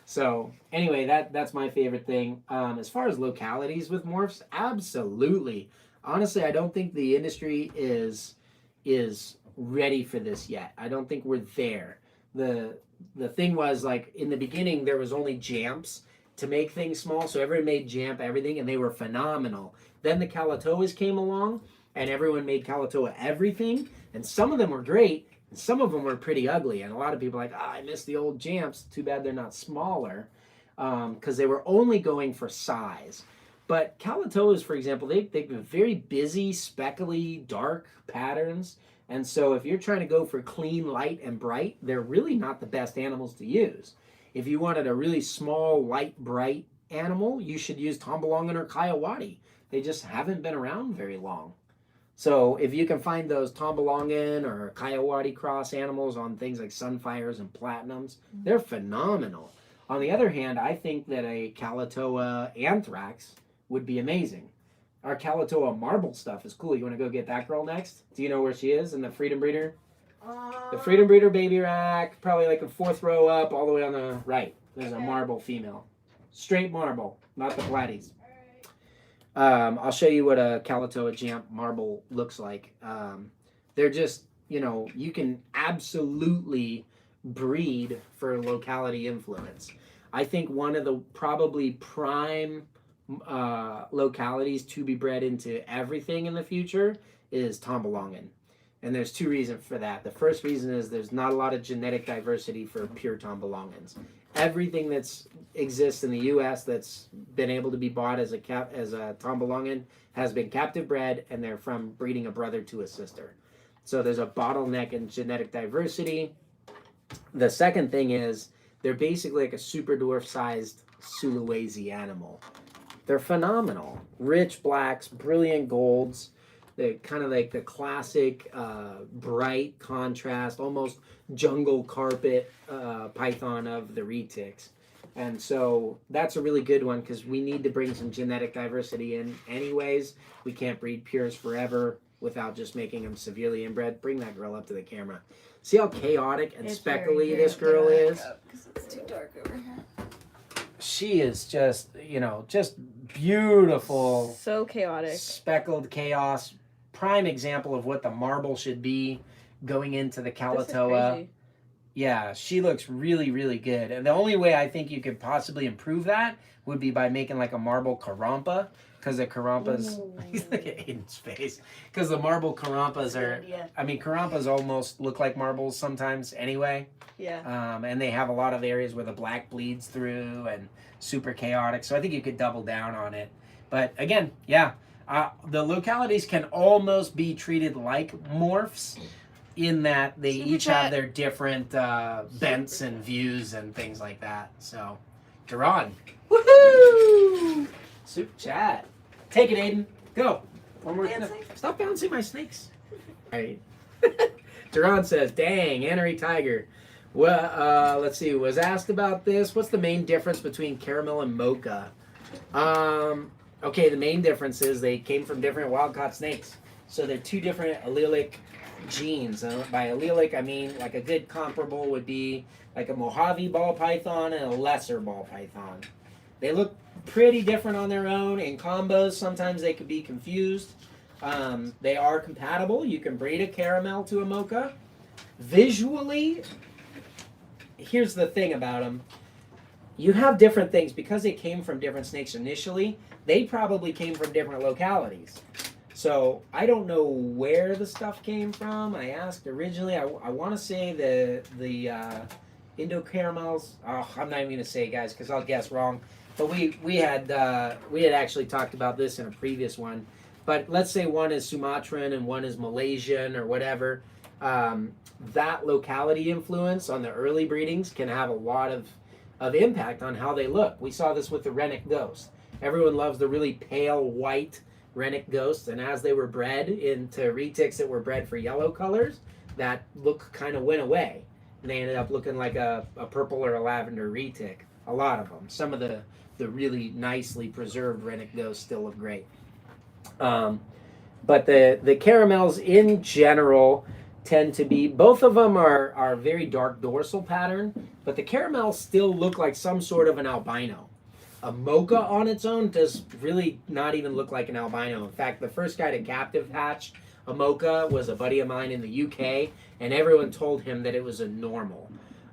So anyway, that's my favorite thing. As far as localities with morphs, absolutely. Honestly, I don't think the industry is ready for this yet. I don't think we're there. The thing was, like, in the beginning, there was only jamps to make things small, so everyone made jamp everything, and they were phenomenal. Then the Calatoas came along, and everyone made Calatoa everything, and some of them were great, and some of them were pretty ugly, and a lot of people are like, I miss the old jamps. Too bad they're not smaller, because they were only going for size. But Calatoas, for example, they've been very busy, speckly, dark patterns. And so if you're trying to go for clean, light, and bright, they're really not the best animals to use. If you wanted a really small, light, bright animal, you should use Tombolongan or Kiowati. They just haven't been around very long. So if you can find those Tombolongan or Kiowati cross animals on things like Sunfires and Platinums, they're phenomenal. On the other hand, I think that a Calatoa Anthrax would be amazing. Our Calatoa marble stuff is cool. You want to go get that girl next? Do you know where she is in the Freedom Breeder? The Freedom Breeder baby rack, probably like a 4th row up, all the way on the right. There's a marble female. Straight marble, not the platies. I'll show you what a Calatoa Jamp marble looks like. They're just, you can absolutely breed for locality influence. I think one of the probably prime localities to be bred into everything in the future is Tombolongan. And there's 2 reasons for that. The first reason is there's not a lot of genetic diversity for pure Tombolongans. Everything that's exists in the U.S. that's been able to be bought as a Tombolongan has been captive bred, and they're from breeding a brother to a sister. So there's a bottleneck in genetic diversity. The second thing is they're basically like a super dwarf-sized Sulawesi animal. They're phenomenal. Rich blacks, brilliant golds. They're kind of like the classic bright contrast, almost jungle carpet python of the Retics. And so that's a really good one because we need to bring some genetic diversity in anyways. We can't breed pures forever without just making them severely inbred. Bring that girl up to the camera. See how chaotic and speckly this girl is? Because it's too dark over here. She is just, just beautiful. So chaotic. Speckled chaos. Prime example of what the marble should be going into the Calatoa. Yeah, she looks really, really good. And the only way I think you could possibly improve that would be by making like a marble Karampa. Because the Karampas, look at Aiden's face. Because the marble Karampas are, Karampas almost look like marbles sometimes anyway. Yeah. And they have a lot of areas where the black bleeds through and super chaotic. So I think you could double down on it. But again, yeah, the localities can almost be treated like morphs in that they each have their different bents and views and things like that. So, Duran. Woohoo! Super chat. Take it, Aiden. Go. One more. Stop bouncing my snakes. All right. Duran says, dang, Annery Tiger. Well, let's see. Was asked about this. What's the main difference between caramel and mocha? Okay, the main difference is they came from different wild-caught snakes. So they're 2 different allelic genes. By allelic, I mean like a good comparable would be like a Mojave ball python and a lesser ball python. They look pretty different on their own. In combos, sometimes they could be confused. They are compatible. You can breed a caramel to a mocha. Visually, here's the thing about them. You have different things. Because they came from different snakes initially, they probably came from different localities. So I don't know where the stuff came from. I asked originally. I want to say the Indo caramels. Oh, I'm not even gonna say, guys, because I'll guess wrong. But we had actually talked about this in a previous one. But let's say one is Sumatran and one is Malaysian or whatever. That locality influence on the early breedings can have a lot of impact on how they look. We saw this with the Retic ghost. Everyone loves the really pale white Retic ghosts, and as they were bred into Retics that were bred for yellow colors, that look kind of went away. And they ended up looking like a purple or a lavender Retic. A lot of them. Some of the really nicely preserved Retic ghosts still look great. But the caramels in general tend to be, both of them are very dark dorsal pattern, but the caramels still look like some sort of an albino. A mocha on its own does really not even look like an albino. In fact, the first guy to captive hatch a mocha was a buddy of mine in the UK, and everyone told him that it was a normal.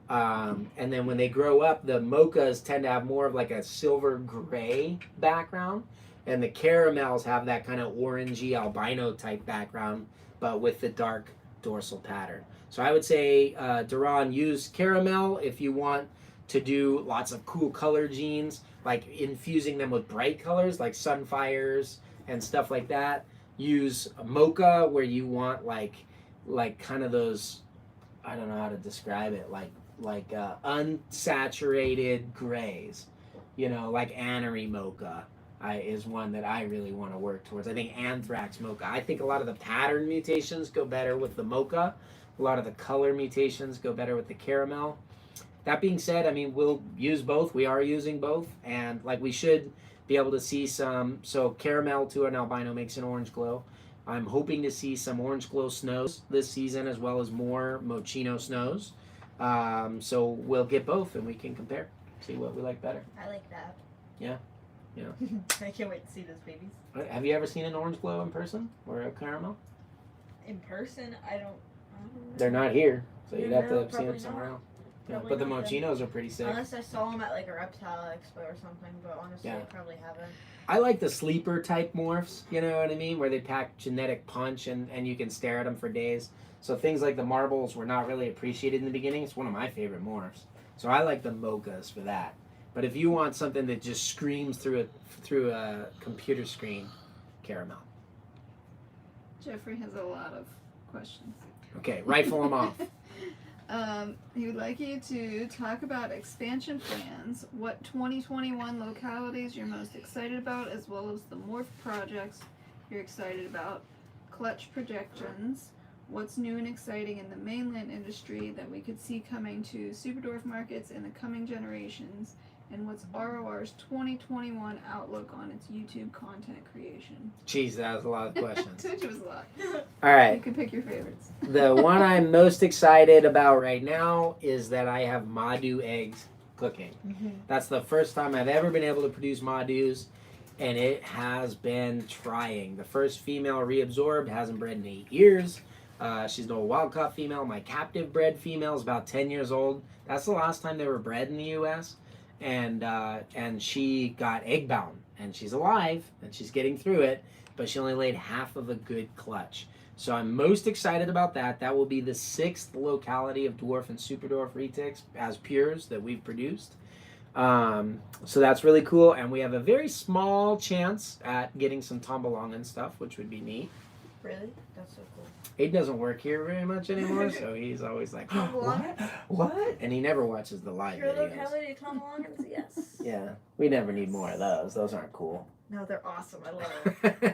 And then when they grow up, the mochas tend to have more of like a silver gray background, and the caramels have that kind of orangey albino type background, but with the dark dorsal pattern. So I would say, Duran, use caramel if you want to do lots of cool color genes, like infusing them with bright colors like sunfires and stuff like that. Use mocha where you want like kind of those, I don't know how to describe it, like unsaturated grays, you know, like Annery mocha is one that I really want to work towards. I think anthrax mocha. I think a lot of the pattern mutations go better with the mocha. A lot of the color mutations go better with the caramel. That being said, I mean, we'll use both. We are using both, and like we should be able to see some. So caramel to an albino makes an orange glow. I'm hoping to see some orange glow snows this season, as well as more mochino snows. So we'll get both, and we can compare, see what we like better. I like that. Yeah. Yeah. I can't wait to see those babies. Have you ever seen an orange glow in person or a caramel? In person, I don't know. They're not here, so you'd have No, to see them probably somewhere not. else. Yeah, Probably but the not then. mochinos are pretty sick. Unless I saw them at like a reptile expo or something, but honestly, Yeah. I probably haven't. I like the sleeper type morphs, you know what I mean, where they pack genetic punch and you can stare at them for days. So things like the marbles were not really appreciated in the beginning. It's one of my favorite morphs. So I like the mochas for that. But if you want something that just screams through a computer screen, caramel. Jeffrey has a lot of questions. Okay, rifle them off. He would like you to talk about expansion plans, what 2021 localities you're most excited about, as well as the morph projects you're excited about, clutch projections, what's new and exciting in the mainland industry that we could see coming to Super Dwarf markets in the coming generations, and what's ROR's 2021 outlook on its YouTube content creation. Jeez, that was a lot of questions. Told you it was a lot. All right. You can pick your favorites. The one I'm most excited about right now is that I have Madu eggs cooking. That's the first time I've ever been able to produce Madus, and it has been trying. The first female reabsorbed hasn't bred in 8 years. She's no wild-caught female. My captive bred female is about 10 years old. That's the last time they were bred in the U.S., and she got egg-bound, and she's alive, and she's getting through it, but she only laid half of a good clutch. So I'm most excited about that. That will be the 6th locality of Dwarf and Super Dwarf Retics as pures that we've produced. So that's really cool, and we have a very small chance at getting some tombalong and stuff, which would be neat. Really? That's so cool. He doesn't work here very much anymore, so he's always like, what? And he never watches the live Your videos. locality tombalongans? Yes. Yeah, we never need more of those. Those aren't cool. No, they're awesome. I love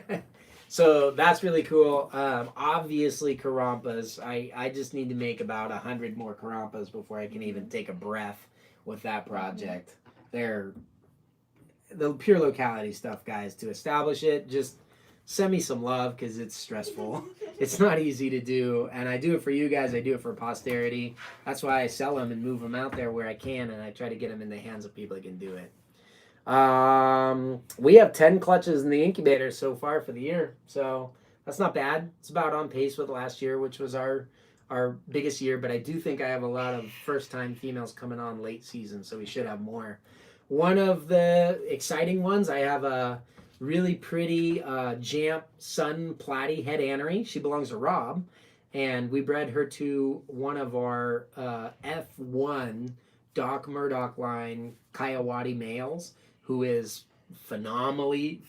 them. So that's really cool. Obviously, Karampas. I just need to make about 100 more Karampas before I can even take a breath with that project. They're the pure locality stuff, guys. To establish it, just send me some love because it's stressful. It's not easy to do, and I do it for you guys. I do it for posterity. That's why I sell them and move them out there where I can, and I try to get them in the hands of people that can do it. We have 10 clutches in the incubator so far for the year, so that's not bad. It's about on pace with last year, which was our biggest year, but I do think I have a lot of first-time females coming on late season, so we should have more. One of the exciting ones, I have a really pretty Jamp Sun Platy head annery. She belongs to Rob, and we bred her to one of our F1 Doc Murdoch line Kiawati males, who is phenomenally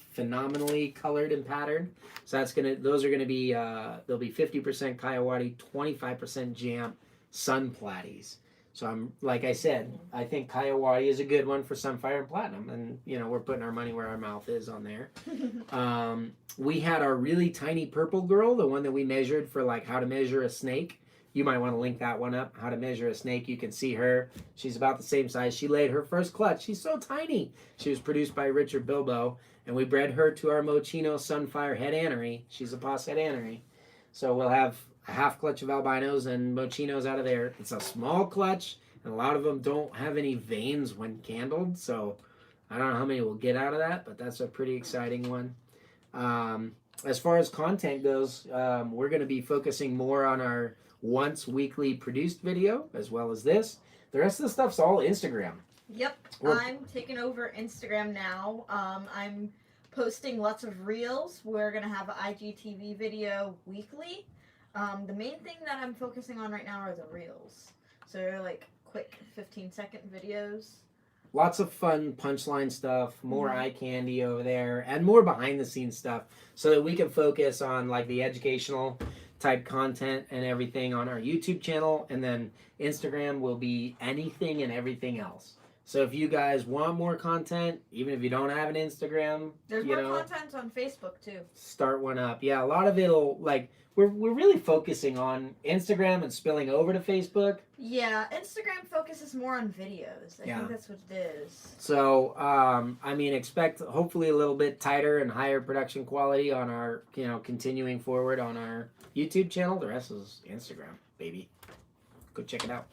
colored and patterned. So those are gonna be they'll be 50% Kiawati, 25% Jamp Sun Platies. So I'm, like I said, I think Kiawati is a good one for Sunfire and Platinum, and we're putting our money where our mouth is on there. We had our really tiny purple girl, the one that we measured for like how to measure a snake. You might want to link that one up, how to measure a snake. You can see her. She's about the same size. She laid her first clutch. She's so tiny. She was produced by Richard Bilbo, and we bred her to our Mochino Sunfire head annery. She's a pos head annery. So we'll have a half clutch of albinos and mochinos out of there. It's a small clutch, and a lot of them don't have any veins when candled, so I don't know how many we'll get out of that, but that's a pretty exciting one. As far as content goes, we're going to be focusing more on our once weekly produced video, as well as this. The rest of the stuff's all Instagram. Yep, I'm taking over Instagram now. I'm posting lots of reels. We're going to have an IGTV video weekly. The main thing that I'm focusing on right now are the reels. So they're like quick 15-second videos. Lots of fun punchline stuff, more Mhm. eye candy over there, and more behind the scenes stuff so that we can focus on like the educational type content and everything on our YouTube channel, and then Instagram will be anything and everything else. So if you guys want more content, even if you don't have an Instagram, There's you more know, content on Facebook too. start one up. Yeah, a lot of it'll like we're really focusing on Instagram and spilling over to Facebook. Yeah, Instagram focuses more on videos. I Yeah. think that's what it is. So, I mean, expect hopefully a little bit tighter and higher production quality on our, continuing forward on our YouTube channel. The rest is Instagram, baby. Go check it out.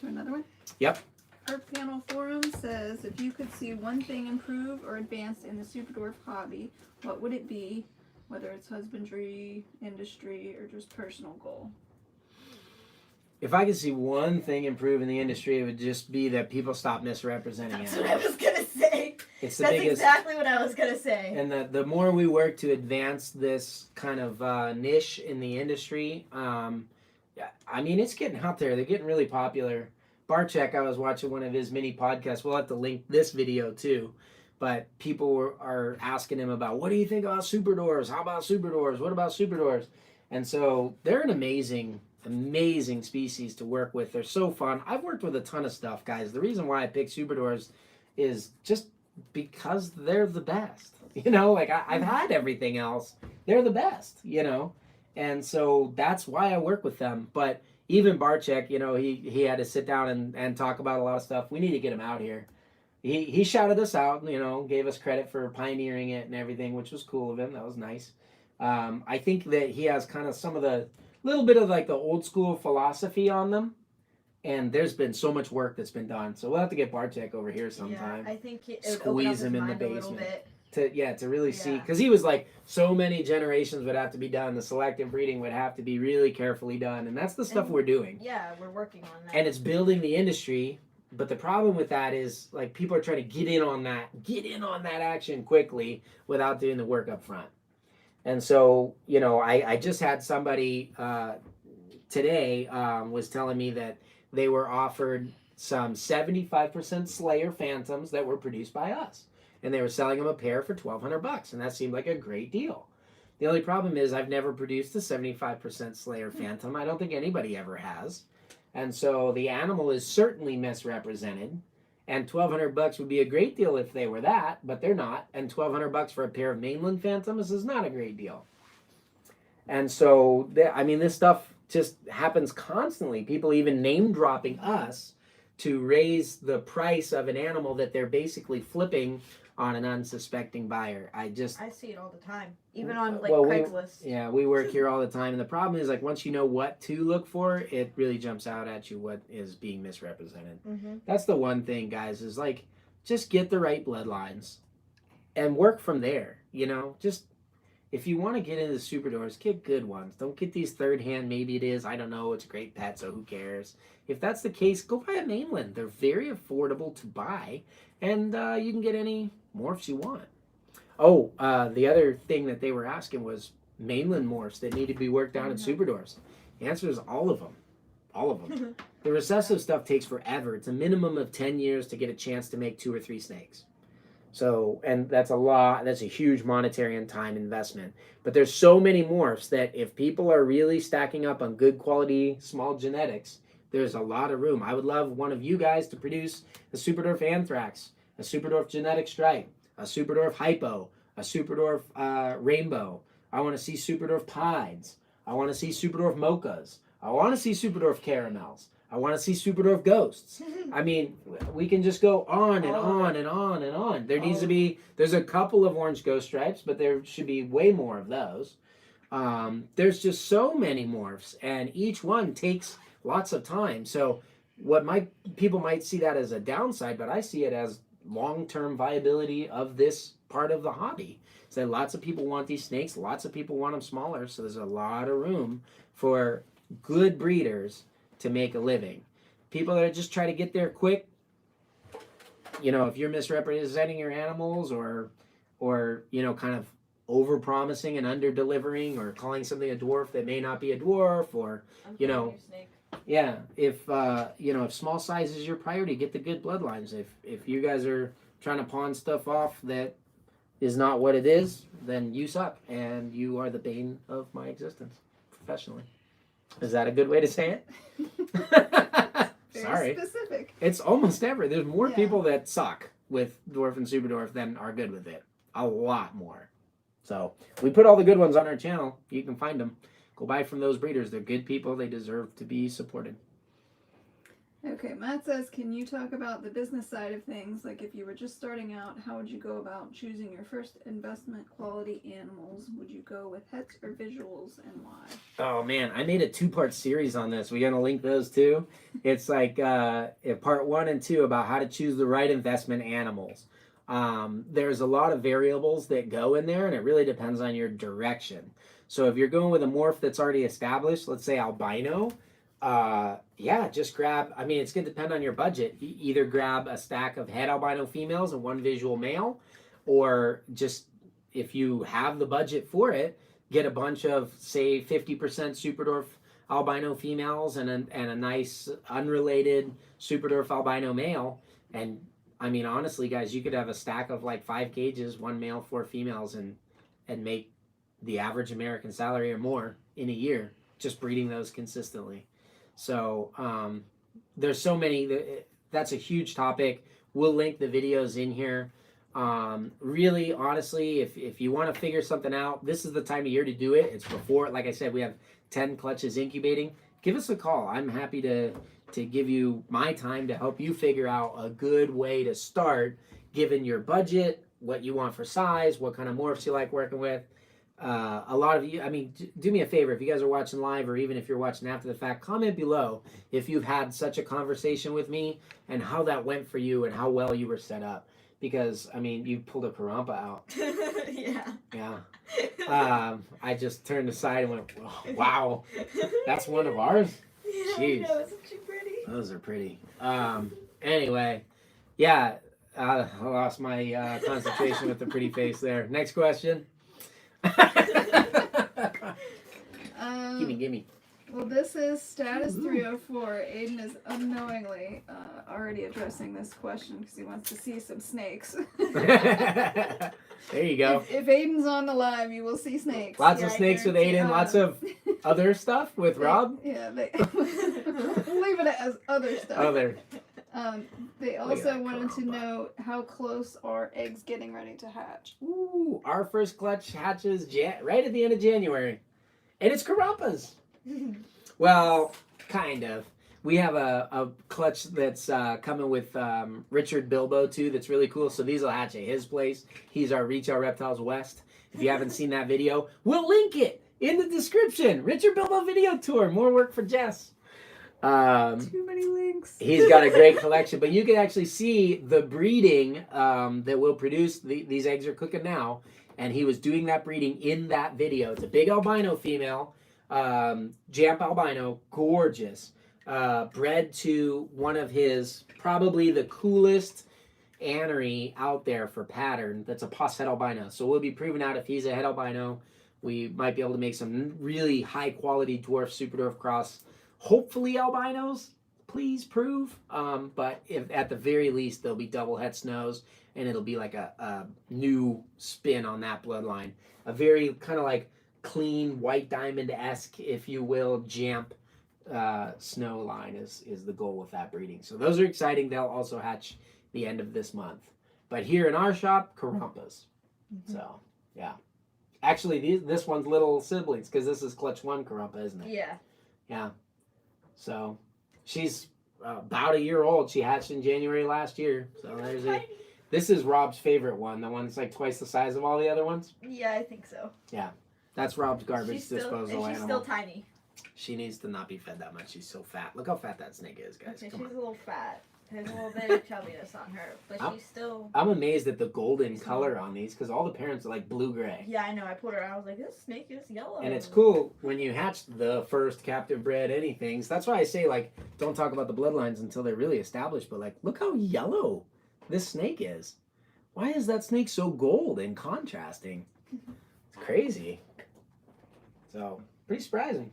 Another one? Yep. Our panel forum says, if you could see one thing improve or advance in the super dwarf hobby, what would it be? Whether it's husbandry, industry, or just personal goal. If I could see one thing improve in the industry, it would just be that people stop misrepresenting That's it. what I was gonna say. It's the That's biggest. exactly what I was gonna say. And the more we work to advance this kind of niche in the industry, yeah, I mean, it's getting out there. They're getting really popular. Barchek, I was watching one of his mini podcasts. We'll have to link this video too. But people are asking him about, what do you think about super doors? How about super doors? What about super doors? And so they're an amazing species to work with. They're so fun. I've worked with a ton of stuff, guys. The reason why I picked super doors is just because they're the best. I've had everything else. They're the best, And so that's why I work with them. But even Barchek, he had to sit down and talk about a lot of stuff. We need to get him out here. He shouted us out, gave us credit for pioneering it and everything, which was cool of him. That was nice. I think that he has kind of some of the little bit of like the old school philosophy on them. And there's been so much work that's been done. So we'll have to get Barchek over here sometime. Yeah, I think it would Squeeze open him up in his the mind a little basement. bit. To really see, Yeah. because he was like, so many generations would have to be done. The selective breeding would have to be really carefully done. And that's the stuff we're doing. Yeah, we're working on that. And it's building the industry. But the problem with that is, like, people are trying to get in on that action quickly without doing the work up front. And so, I just had somebody today was telling me that they were offered some 75% Slayer Phantoms that were produced by us. And they were selling them a pair for $1,200. And that seemed like a great deal. The only problem is I've never produced a 75% Slayer Phantom. I don't think anybody ever has. And so the animal is certainly misrepresented, and $1,200 would be a great deal if they were that, but they're not. And $1,200 for a pair of mainland phantoms is not a great deal. And so, this stuff just happens constantly. People even name dropping us to raise the price of an animal that they're basically flipping on an unsuspecting buyer. I see it all the time, even on Craigslist. We work here all the time, and the problem is, like, once you know what to look for, it really jumps out at you what is being misrepresented. Mm-hmm. That's the one thing, guys, is like, just get the right bloodlines and work from there. Just if you want to get into super doors, get good ones. Don't get these third hand. Maybe it is, I don't know, it's a great pet, so who cares? If that's the case, go buy a mainland. They're very affordable to buy, and you can get any morphs you want. Oh, the other thing that they were asking was mainland morphs that need to be worked out in super doors. The answer is all of them. All of them. The recessive stuff takes forever. It's a minimum of 10 years to get a chance to make 2 or 3 snakes. So, and that's a lot. That's a huge monetary and time investment. But there's so many morphs that if people are really stacking up on good quality small genetics, there's a lot of room. I would love one of you guys to produce a Superdorf Anthrax, a Superdorf Genetic Stripe, a Superdorf Hypo, a Superdorf Rainbow. I want to see Superdorf Pieds. I want to see Superdorf Mochas. I want to see Superdorf Caramels. I want to see Superdorf Ghosts. I mean, we can just go on and on and on and on. There needs to be, there's a couple of orange ghost stripes, but there should be way more of those. There's just so many morphs, and each one takes lots of time. So people might see that as a downside, but I see it as long-term viability of this part of the hobby. So lots of people want these snakes, lots of people want them smaller, so there's a lot of room for good breeders to make a living. People that are just trying to get there quick, if you're misrepresenting your animals or kind of over promising and under delivering, or calling something a dwarf that may not be a dwarf, or Yeah, if if small size is your priority, get the good bloodlines. If you guys are trying to pawn stuff off that is not what it is, then you suck, and you are the bane of my existence professionally. Is that a good way to say it? Very Sorry, specific. it's almost ever. There's more Yeah. people that suck with Dwarf and Super Dwarf than are good with it. A lot more. So we put all the good ones on our channel. You can find them. Go buy from those breeders. They're good people. They deserve to be supported. Okay, Matt says, can you talk about the business side of things? Like if you were just starting out, how would you go about choosing your first investment quality animals? Would you go with hets or visuals, and why? Oh man, I made a 2-part series on this. We gonna link those too. It's like part 1 and 2 about how to choose the right investment animals. There's a lot of variables that go in there, and it really depends on your direction. So if you're going with a morph that's already established, let's say albino, just grab, I mean, it's going to depend on your budget. Either grab a stack of het albino females and 1 visual male, or just, if you have the budget for it, get a bunch of, say, 50% Super Dwarf albino females and a nice unrelated Super Dwarf albino male. And I mean, honestly, guys, you could have a stack of like 5 cages, 1 male, 4 females, and make the average American salary or more in a year just breeding those consistently. So there's so many. That's a huge topic. We'll link the videos in here. Really, honestly, if you want to figure something out, this is the time of year to do it. It's before, like I said, we have 10 clutches incubating. Give us a call. I'm happy to give you my time to help you figure out a good way to start, given your budget, what you want for size, what kind of morphs you like working with. A lot of you, I mean, do me a favor, if you guys are watching live, or even if you're watching after the fact, comment below if you've had such a conversation with me and how that went for you and how well you were set up. Because, I mean, you pulled a Karampa out. Yeah. Yeah. I just turned aside and went, oh, wow, that's one of ours? Yeah, Jeez. I know, isn't she pretty? Those are pretty. Anyway, yeah, I lost my concentration with the pretty face there. Next question. Gimme. Well, this is status 304. Aiden is unknowingly already addressing this question because he wants to see some snakes. There you go. If Aiden's on the live, you will see snakes. Lots of snakes with Aiden. Lots of other stuff with Rob. Yeah, we'll leave it as other stuff. They also wanted to know how close are eggs getting ready to hatch. Ooh, our first clutch hatches right at the end of January. And it's Karampas. Well, kind of. We have a clutch that's coming with Richard Bilbo too that's really cool. So these will hatch at his place. He's our Reach Out Reptiles West. If you haven't seen that video, we'll link it in the description. Richard Bilbo video tour. More work for Jess. Too many links. He's got a great collection, but you can actually see the breeding that will produce. These eggs are cooking now, and he was doing that breeding in that video. It's a big albino female, Jamp albino, gorgeous, bred to one of his, probably the coolest anery out there for pattern. That's a pus het albino. So we'll be proving out if he's a het albino. We might be able to make some really high quality dwarf, super dwarf cross. Hopefully albinos, please prove. But if at the very least they'll be double het snows, and it'll be like a new spin on that bloodline. A very kind of like clean white diamond-esque, if you will, Jamp snow line is the goal with that breeding. So those are exciting. They'll also hatch the end of this month. But here in our shop, Karampas. Mm-hmm. So yeah, actually this one's little siblings because this is clutch 1 Karampa, isn't it? Yeah. Yeah. So she's about a year old. She hatched in January last year. So there's a. This is Rob's favorite one. The one that's like twice the size of all the other ones. Yeah, I think so. Yeah, that's Rob's garbage disposal animal. She's still tiny. She needs to not be fed that much. She's so fat. Look how fat that snake is, guys. Okay, Come she's on. a little fat. There's a little bit of chubbiness on her, but she's still... I'm amazed at the golden color on these because all the parents are like blue-gray. Yeah, I know. I pulled her out. I was like, this snake is yellow. And it's cool when you hatch the first captive bred anything. So that's why I say, like, don't talk about the bloodlines until they're really established. But, like, look how yellow this snake is. Why is that snake so gold and contrasting? It's crazy. So, pretty surprising.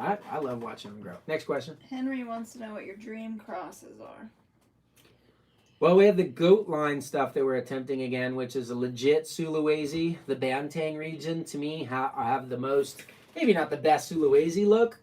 I love watching them grow. Next question. Henry wants to know what your dream crosses are. Well, we have the goat line stuff that we're attempting again, which is a legit Sulawesi. The Bantang region, to me, have the most, maybe not the best Sulawesi look.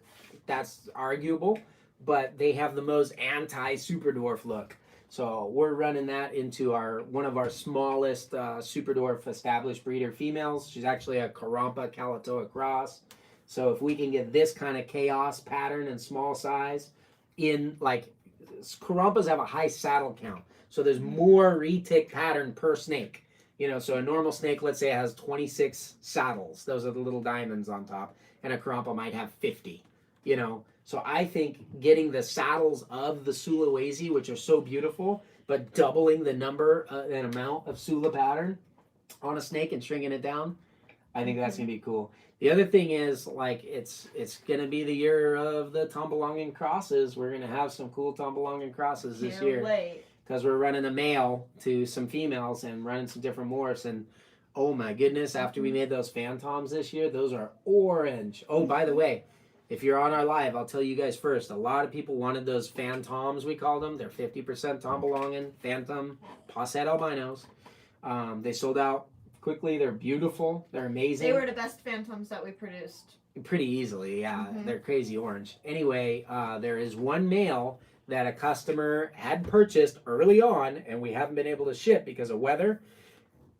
That's arguable. But they have the most anti-super dwarf look. So we're running that into one of our smallest super dwarf established breeder females. She's actually a Karompa Kalatoa cross. So if we can get this kind of chaos pattern and small size in, like, Karompas have a high saddle count. So there's more retic pattern per snake. You know, so a normal snake, let's say, has 26 saddles. Those are the little diamonds on top. And a Karompa might have 50, you know. So I think getting the saddles of the Sulawesi, which are so beautiful, but doubling the number and amount of Sula pattern on a snake and stringing it down, I think that's going to be cool. The other thing is, like, it's going to be the year of the Tombolongan crosses. We're going to have some cool Tombolongan crosses this year. Because we're running a male to some females and running some different morphs. And, oh my goodness, after we made those phantoms this year, those are orange. Oh, by the way, if you're on our live, I'll tell you guys first. A lot of people wanted those phantoms, we call them. They're 50% Tombolongan, phantom, Posset albinos. They sold out quickly. They're beautiful. They're amazing. They were the best phantoms that we produced. Pretty easily, yeah. They're crazy orange. Anyway, there is one male that a customer had purchased early on, and we haven't been able to ship because of weather.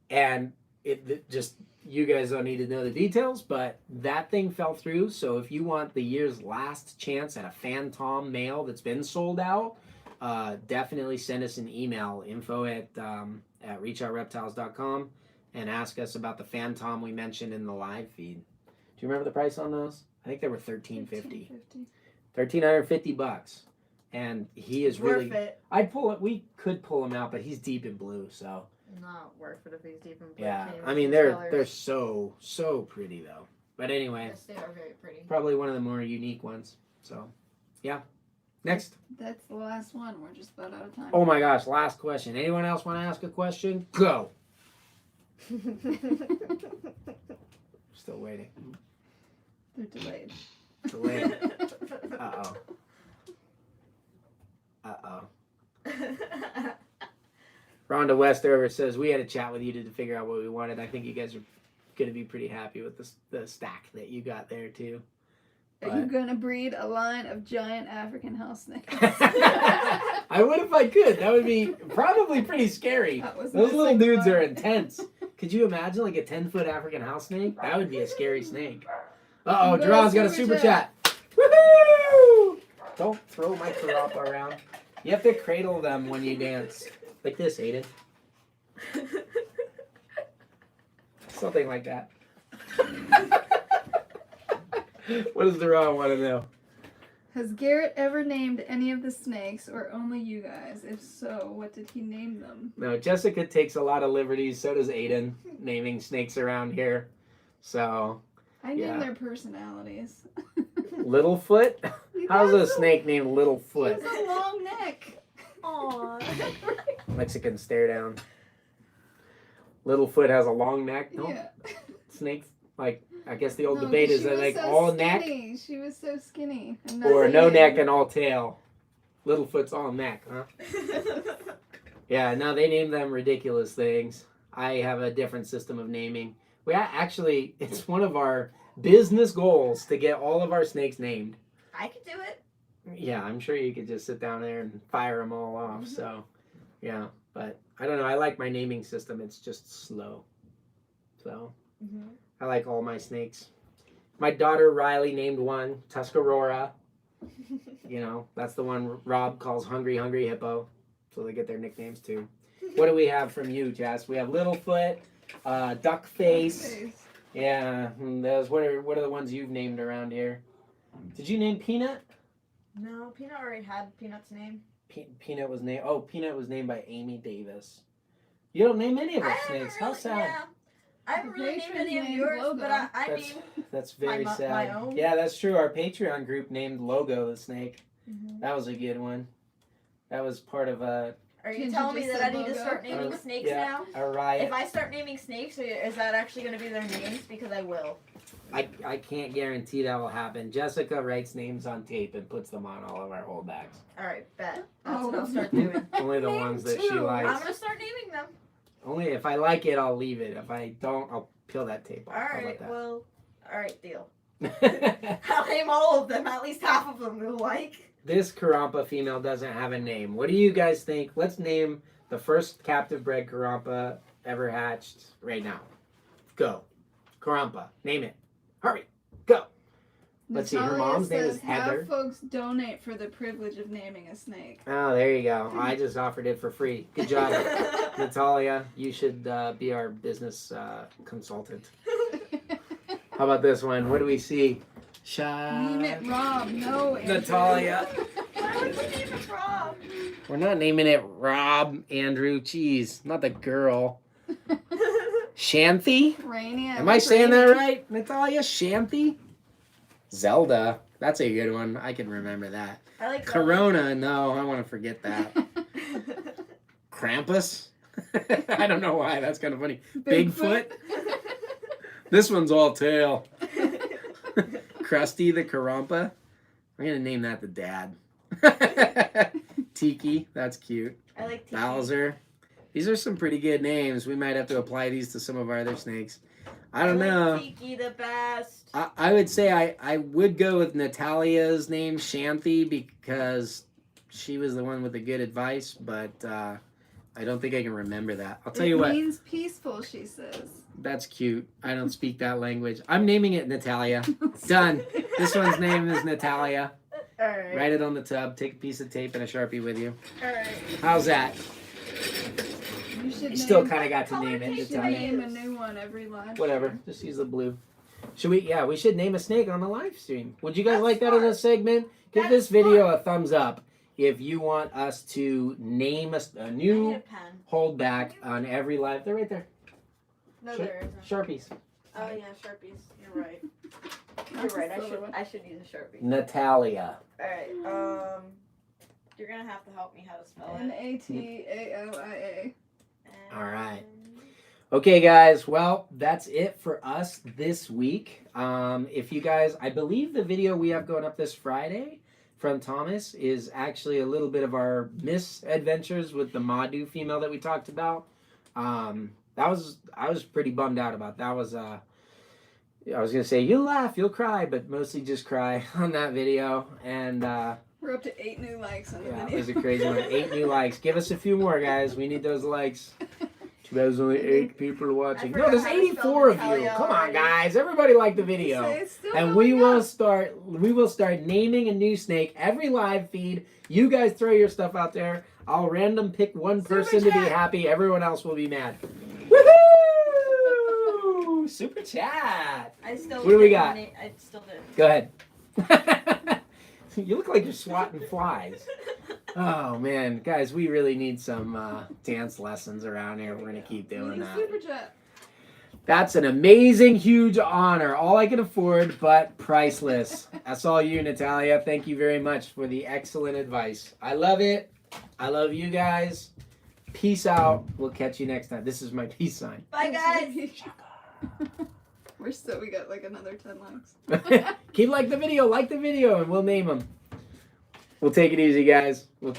And it just, you guys don't need to know the details, but that thing fell through. So if you want the year's last chance at a phantom male that's been sold out, definitely send us an email, info@reachoutReptiles.com, and ask us about the phantom we mentioned in the live feed. Do you remember the price on those? I think they were $1,350. $1,350. And he is really worth it. I'd pull it. We could pull him out, but he's deep in blue, so Not worth it if he's deep in blue. yeah. I mean, they're so pretty though. But anyway, yes, they are very pretty. probably one of the more unique ones. So, yeah. Next. That's the last one. We're just about out of time. Oh my gosh! Last question. Anyone else want to ask a question? Go. Still waiting. They're delayed. Delayed. Uh-oh. Rhonda Westover says, we had a chat with you to figure out what we wanted. I think you guys are going to be pretty happy with the stack that you got there, too. Are you going to breed a line of giant African house snakes? I would if I could. That would be probably pretty scary. Those little dudes are intense. Could you imagine, like, a 10-foot African house snake? That would be a scary snake. Uh-oh, Duran's got a super chat. Woohoo! Don't throw my Karapa around. You have to cradle them when you dance. Like this, Aiden. Something like that. What does Duran want to know? Has Garrett ever named any of the snakes, or only you guys? If so, what did he name them? No, Jessica takes a lot of liberties. So does Aiden, naming snakes around here. So, I name their personalities. Littlefoot? How's a snake named Littlefoot? He has a long neck. Aww. Mexican stare down. Littlefoot has a long neck. No? Yeah. Snakes, like, I guess the old debate is that, like, so all skinny. neck She was so skinny. or no neck and all tail. Littlefoot's all neck, huh? Yeah, no, they name them ridiculous things. I have a different system of naming. We actually, it's one of our business goals to get all of our snakes named. I could do it. Yeah, I'm sure you could just sit down there and fire them all off. So, yeah, but I don't know. I like my naming system. It's just slow. So, I like all my snakes. My daughter Riley named one Tuscarora. You know, that's the one Rob calls Hungry Hippo. So they get their nicknames too. What do we have from you, Jess? We have Littlefoot, Duckface. Yeah, those. What are the ones you've named around here? Did you name Peanut? No, Peanut already had Peanut's name. Peanut was named. Oh, Peanut was named by Amy Davis. You don't name any of our snakes. How sad. Yeah. I haven't really named any of yours, but I mean... That's very sad. My own. Yeah, that's true. Our Patreon group named Logo the snake. That was a good one. That was part of Are you Ginger telling me just that I said need to logo. start naming snakes Yeah. now? A riot. If I start naming snakes, is that actually going to be their names? Because I will. I can't guarantee that will happen. Jessica writes names on tape and puts them on all of our holdbacks. All right, bet. That's Oh. what I'll start doing. Only the Name ones that she two. likes. I'm going to start naming them. Only if I like it, I'll leave it. If I don't, I'll peel that tape off. All How right, about well, all right, deal. that? I'll name all of them. At least half of them you'll like. This Karampa female doesn't have a name. What do you guys think? Let's name the first captive bred Karampa ever hatched right now. Go. Karampa. Name it. Hurry. Go. Let's see. Her Natalia mom's name is says, Heather. Have folks donate for the privilege of naming a snake. Oh, there you go. I just offered it for free. Good job, Natalia. You should be our business consultant. How about this one? What do we see? Name it Rob. No, Andrew. Natalia. Why would you name it Rob? We're not naming it Rob, Andrew. Jeez, not the girl. Shanty? Rainy. Am I saying that right, Natalia? Shanty? Zelda. That's a good one. I can remember that. I like Corona. No, I want to forget that. Krampus? I don't know why. That's kind of funny. Bigfoot? This one's all tail. Krusty the Karampa. I'm going to name that the dad. Tiki. That's cute. I like Tiki. Bowser. These are some pretty good names. We might have to apply these to some of our other snakes. I don't know. Tiki the best. I would say I would go with Natalia's name, Shanty, because she was the one with the good advice, but I don't think I can remember that. I'll tell you what. It means peaceful, she says. That's cute. I don't speak that language. I'm naming it Natalia. Done. This one's name is Natalia. All right. Write it on the tub. Take a piece of tape and a Sharpie with you. All right. How's that? You should You still name, kind of got to name you it, should Natalia. name a new one every live. Whatever. Just use the blue. Should we? Yeah, we should name a snake on the live stream. Would you guys That's like that as a smart. segment? Give That's this video smart. a thumbs up if you want us to name a I need new a pen. holdback on every live. They're right there. No, Sure. there isn't. Sharpies. Oh yeah, Sharpies. You're right. You're That's right. a silver one. I should use a Sharpie. Natalia. All right. You're gonna have to help me how to spell it. Natalia. All right. Okay, guys. Well, that's it for us this week. If you guys, I believe the video we have going up this Friday from Thomas is actually a little bit of our misadventures with the Madhu female that we talked about. I was pretty bummed out about that. I was gonna say you'll laugh, you'll cry, but mostly just cry on that video. And We're up to 8 new likes on the yeah, it video. was a crazy one. 8 new likes. Give us a few more, guys. We need those likes. Too bad there's only 8 people watching. No, forgot there's how to spell 84 of you. Natalia Come on, already. guys. Everybody like the video. It's still And we going will up. start naming a new snake every live feed. You guys throw your stuff out there. I'll random pick one Super person to be chat. happy. Everyone else will be mad. Woohoo! Super chat. I still. What do we did got? I still did. Go ahead. You look like you're swatting flies. Oh man, guys, we really need some dance lessons around here. We're gonna keep doing Need a that. super chat. That's an amazing, huge honor. All I can afford, but priceless. That's all you, Natalia. Thank you very much for the excellent advice. I love it. I love you guys. Peace out. We'll catch you next time. This is my peace sign. Bye guys. We got like another 10 likes. Keep like the video, and we'll name them. We'll take it easy, guys. We'll